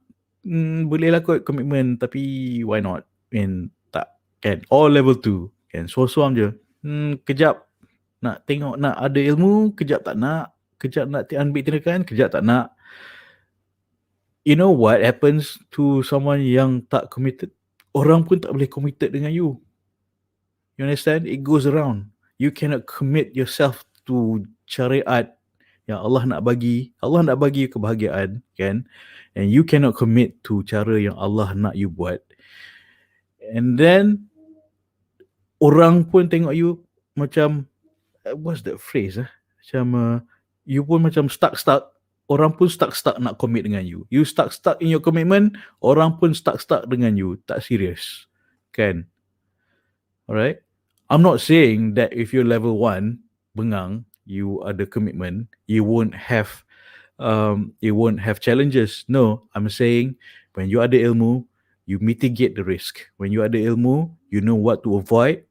Speaker 1: Boleh lah kot komitmen, tapi why not? Tak, kan? Or level 2, kan? Suam-suam je. Kejap nak tengok, nak ada ilmu, kejap tak nak. Kejap nak ambil tindakan, kejap tak nak. You know what happens to someone yang tak committed? Orang pun tak boleh committed dengan you. You understand? It goes around. You cannot commit yourself to syariat yang Allah nak bagi. Allah nak bagi kebahagiaan, kan? And you cannot commit to cara yang Allah nak you buat. And then orang pun tengok you macam, what's that phrase? Macam you pun macam stuck. Orang pun stuck nak commit dengan you. You stuck in your commitment. Orang pun stuck dengan you. Tak serius, kan? Alright. I'm not saying that if you're level 1, bengang, you ada commitment, you won't have challenges. No, I'm saying when you ada ilmu, you mitigate the risk. When you ada ilmu, you know what to avoid,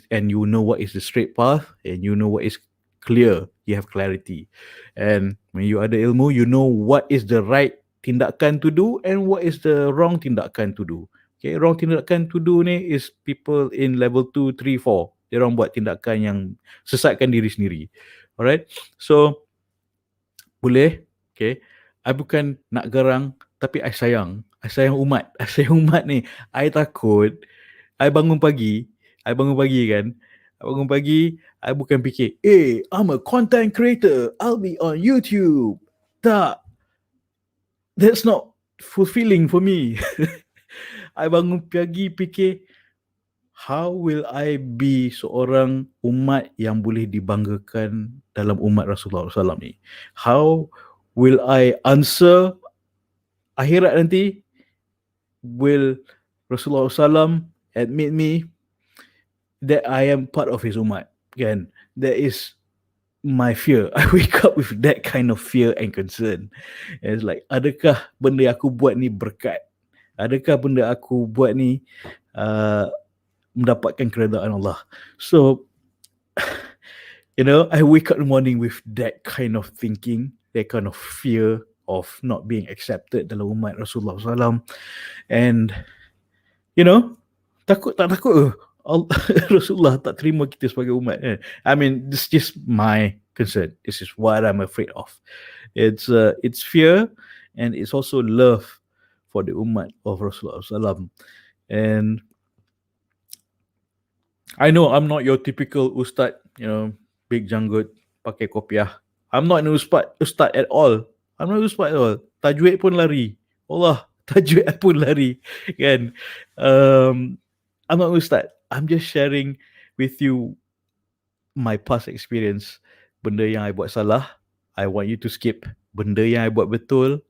Speaker 1: and you know what is the straight path, and you know what is clear. You have clarity. And when you ada ilmu, you know what is the right tindakan to do and what is the wrong tindakan to do. Okay, wrong tindakan to do ni is people in level 2, 3, 4. Dia orang buat tindakan yang sesatkan diri sendiri. Alright. So, boleh. Okay. I bukan nak garang, tapi I sayang. I sayang umat. I sayang umat ni. I takut. I bangun pagi kan. I bangun pagi, I bukan fikir, I'm a content creator. I'll be on YouTube. Tak. That's not fulfilling for me. I bangun pagi fikir, how will I be seorang umat yang boleh dibanggakan dalam umat Rasulullah SAW ni? How will I answer akhirat nanti? Will Rasulullah SAW admit me that I am part of his umat? Kan? That is my fear. I wake up with that kind of fear and concern. It's like, adakah benda yang aku buat ni berkat? Adakah benda aku buat ni mendapatkan keredaan Allah? So, I wake up in the morning with that kind of thinking, that kind of fear of not being accepted dalam umat Rasulullah SAW. And, tak takut Rasulullah tak terima kita sebagai umat. I mean, this is just my concern. This is what I'm afraid of. It's fear, and it's also love for the umat of Rasulullah SAW. And I know I'm not your typical ustad, big janggut, pakai kopiah. I'm not an ustad at all. I'm not an ustad at all. Tajwid pun lari. Allah, tajwid pun lari. Kan? I'm not an ustad. I'm just sharing with you my past experience. Benda yang I buat salah, I want you to skip. Benda yang I buat betul,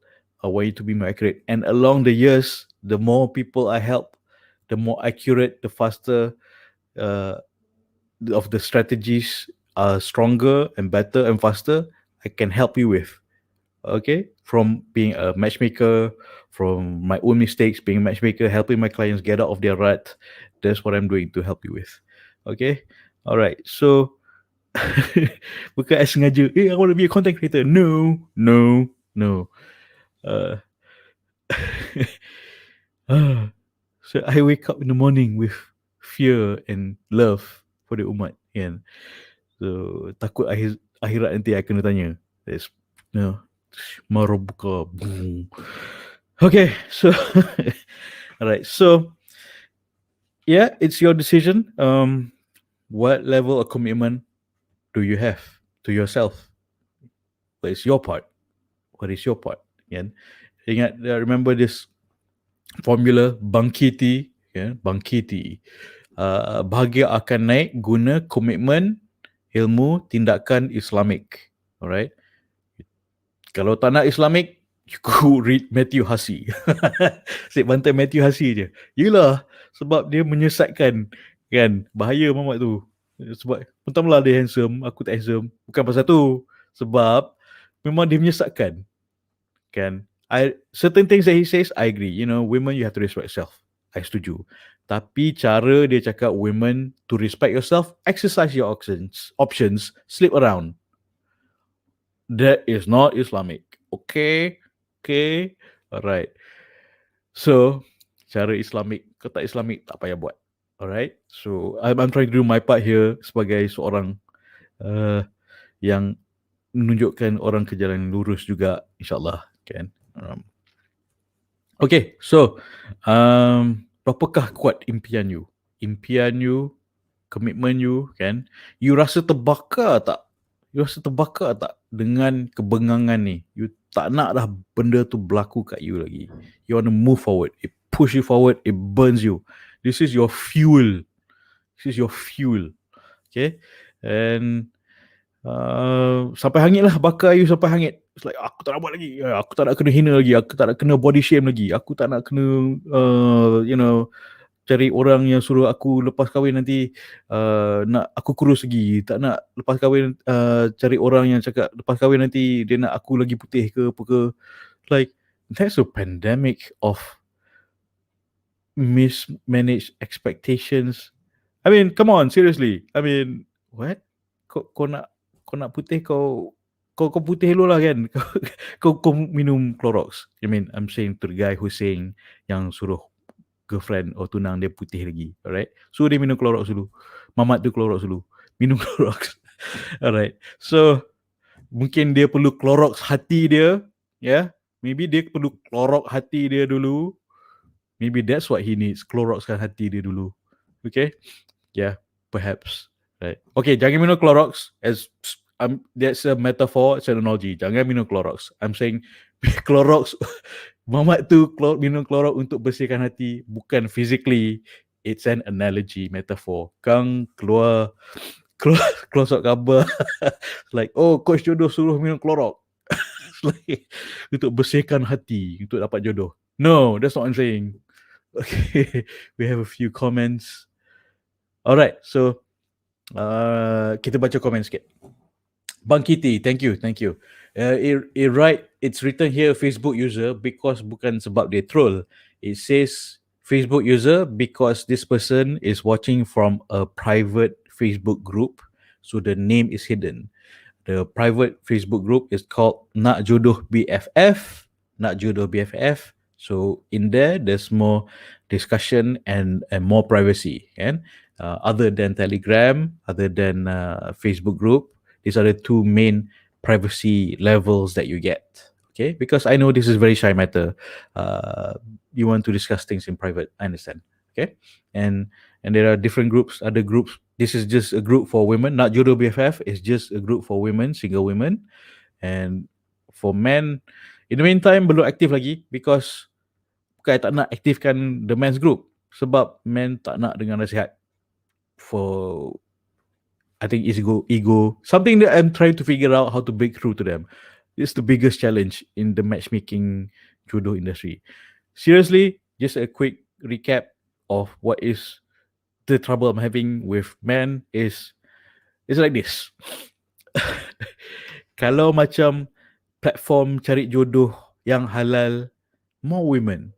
Speaker 1: I want you to be more accurate. And along the years, the more people I help, the more accurate, the faster of the strategies are stronger and better and faster I can help you with. Okay, from being a matchmaker, from my own mistakes, being a matchmaker, helping my clients get out of their rut. That's what I'm doing to help you with. Okay, all right. So, bukan I sengaja, I want to be a content creator. No. So I wake up in the morning with fear and love for the umat, kan. So takut akhirat nanti I kena tanya. That's Marabuka. Okay, so alright, so yeah, it's your decision. What level of commitment do you have to yourself? What is your part? Kan? Ingat, remember this formula, bangkiti. Bahagia akan naik guna komitmen, ilmu, tindakan Islamik. Alright. Kalau tak nak Islamik, you go read Matthew Hussey. Asyik bantai Matthew Hussey je. Yelah, sebab dia menyesatkan. Kan? Bahaya mamat tu. Sebab mentang-mentang dia handsome, aku tak handsome. Bukan pasal tu. Sebab memang dia menyesatkan. Kan? Certain things that he says, I agree. Women, you have to respect yourself. I setuju. Tapi cara dia cakap women to respect yourself, exercise your options, sleep around. That is not Islamic. Okay. Alright. So, cara Islamic, kau tak Islamic, tak payah buat. Alright. So, I'm trying to do my part here sebagai seorang yang menunjukkan orang ke jalan lurus juga, insyaAllah. Kan? Okay, so berapakah kuat impian you? Komitmen you, kan? You rasa terbakar tak dengan kebengangan ni? You tak nak dah benda tu berlaku kat you lagi. You want to move forward. It push you forward. It burns you. This is your fuel. Okay? And sampai hangit lah, bakar you sampai hangit. It's like, aku tak nak buat lagi. Aku tak nak kena hina lagi. Aku tak nak kena body shame lagi. Aku tak nak kena, cari orang yang suruh aku lepas kahwin nanti nak aku kurus lagi. Tak nak lepas kahwin cari orang yang cakap lepas kahwin nanti dia nak aku lagi putih ke apa ke. Like, that's a pandemic of mismanaged expectations. I mean, come on, seriously. I mean, what? Kau nak putih, kau putih dulu lah, kan. Kau minum Clorox. I mean, I'm saying to the guy who's saying yang suruh girlfriend atau tunang dia putih lagi. Alright. Suruh dia minum Clorox dulu. Mamat tu Clorox dulu. Minum Clorox. Alright. So, mungkin dia perlu Clorox hati dia. Yeah. Maybe dia perlu Clorox hati dia dulu. Maybe that's what he needs. Cloroxkan hati dia dulu. Okay. Yeah. Perhaps. Right. Okay, jangan minum Clorox that's a metaphor, it's an analogy. Jangan minum Clorox. I'm saying Clorox, mamat tu minum Clorox untuk bersihkan hati, bukan physically. It's an analogy, metaphor. Kang keluar sok khabar like, oh, Coach Jodoh suruh minum Clorox. Like, untuk bersihkan hati, untuk dapat jodoh. No, that's not what I'm saying. Okay, we have a few comments. Alright, so kita baca komen sikit. Bang Kitty, thank you. It's written here Facebook user because bukan sebab dia troll. It says Facebook user because this person is watching from a private Facebook group So the name is hidden. The private Facebook group is called NakJodoh BFF. NakJodoh BFF. So in there, there's more discussion and more privacy. And other than Telegram, other than Facebook group, these are the two main privacy levels that you get. Okay, because I know this is very shy matter. You want to discuss things in private. I understand. Okay, and there are different groups, other groups. This is just a group for women. Not Jodoh BFF is just a group for women, single women. And for men, in the meantime, belum aktif lagi because bukan tak nak aktifkan the men's group. Sebab men tak nak dengar nasihat. For, I think it's ego. Something that I'm trying to figure out how to break through to them. It's the biggest challenge in the matchmaking jodoh industry. Seriously, just a quick recap of what is the trouble I'm having with men is it's like this. Kalau macam platform cari jodoh yang halal, more women.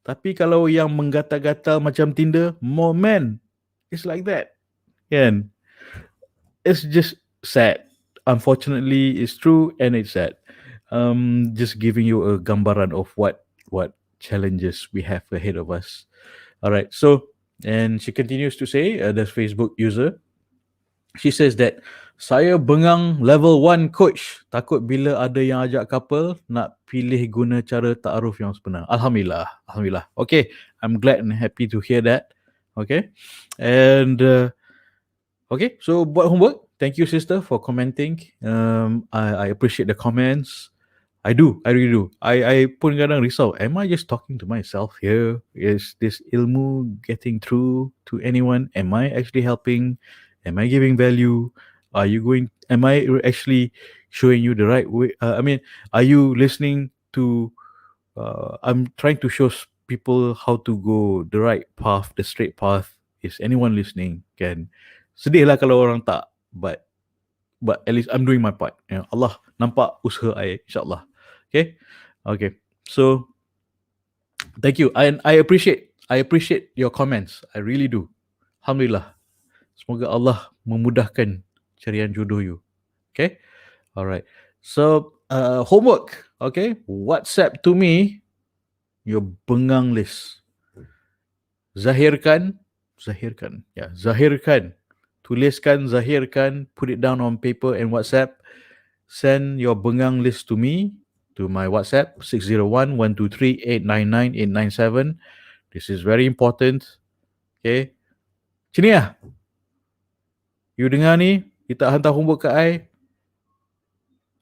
Speaker 1: Tapi kalau yang menggatal-gatal macam Tinder, more men. It's like that. Kan? It's just sad. Unfortunately, it's true and it's sad. Just giving you a gambaran of what challenges we have ahead of us. All right. So, and she continues to say, the Facebook user, she says that saya bengang level 1 coach. Takut bila ada yang ajak couple nak pilih guna cara ta'aruf yang sebenar. Alhamdulillah. Okay, I'm glad and happy to hear that. Okay, and okay, so buat homework. Thank you, sister, for commenting. I appreciate the comments. I really do. I pun kadang risau. Am I just talking to myself here? Is this ilmu getting through to anyone? Am I actually helping? Am I giving value? Am I actually showing you the right way? Are you listening to, I'm trying to show people how to go the right path, the straight path. Is anyone listening? Kan? Sedih lah kalau orang tak, but at least I'm doing my part. Allah nampak usaha I, insyaAllah. Okay. So thank you. And I appreciate your comments. I really do. Alhamdulillah. Semoga Allah memudahkan carian jodoh you. Okay. Alright. So homework. Okay. WhatsApp to me your bengang list. Zahirkan. Tuliskan, zahirkan, put it down on paper and WhatsApp. Send your bengang list to me, to my WhatsApp, 601-123-899-897. This is very important. Okay. Sini lah. You dengar ni, kita hantar homework ke I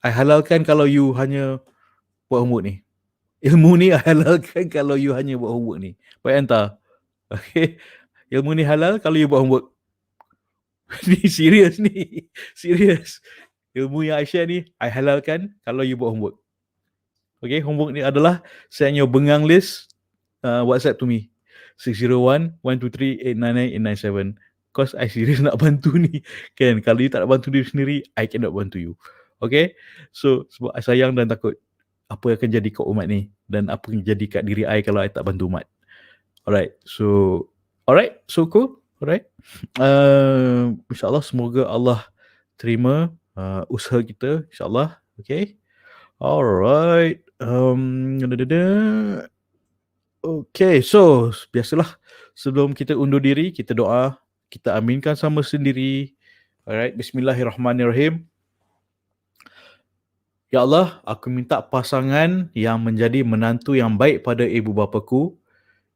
Speaker 1: halalkan kalau you hanya buat homework ni. Ilmu ni I halalkan kalau you hanya buat homework ni. Baik hantar. Okay. Ilmu ni halal kalau you buat homework. Ni serius. Ilmu yang I share ni, I halalkan kalau you buat homework. Okay, homework ni adalah send your bengang list, WhatsApp to me. 601-123-899-897. Cause I serius nak bantu ni. Kan, kalau you tak nak bantu diri sendiri, I cannot bantu you. Okay, so sebab I sayang dan takut apa akan jadi kat umat ni dan apa yang jadi kat diri I kalau I tak bantu umat. Alright, so cool. Alright. InsyaAllah semoga Allah terima usaha kita, insyaAllah. Okay. Alright. Okay, so biasalah sebelum kita undur diri, kita doa, kita aminkan sama sendiri. Alright, bismillahirrahmanirrahim. Ya Allah, aku minta pasangan yang menjadi menantu yang baik pada ibu bapaku,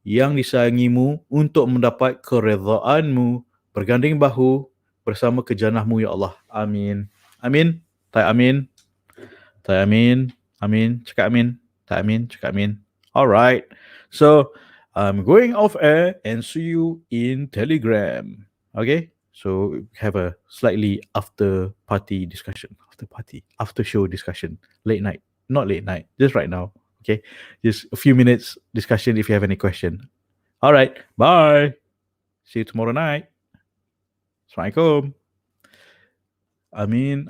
Speaker 1: yang disayangimu untuk mendapat keredaan-Mu, berganding bahu bersama kejanah-Mu, ya Allah. Amin. Amin. Tak amin. Amin. Cakap amin. Tak amin. Cakap amin. Alright. So, I'm going off air and see you in Telegram. Okay? So, have a slightly after show discussion. Late night. Not late night. Just right now. Okay? Just a few minutes discussion if you have any question. Alright. Bye. See you tomorrow night. Assalamualaikum. Amin.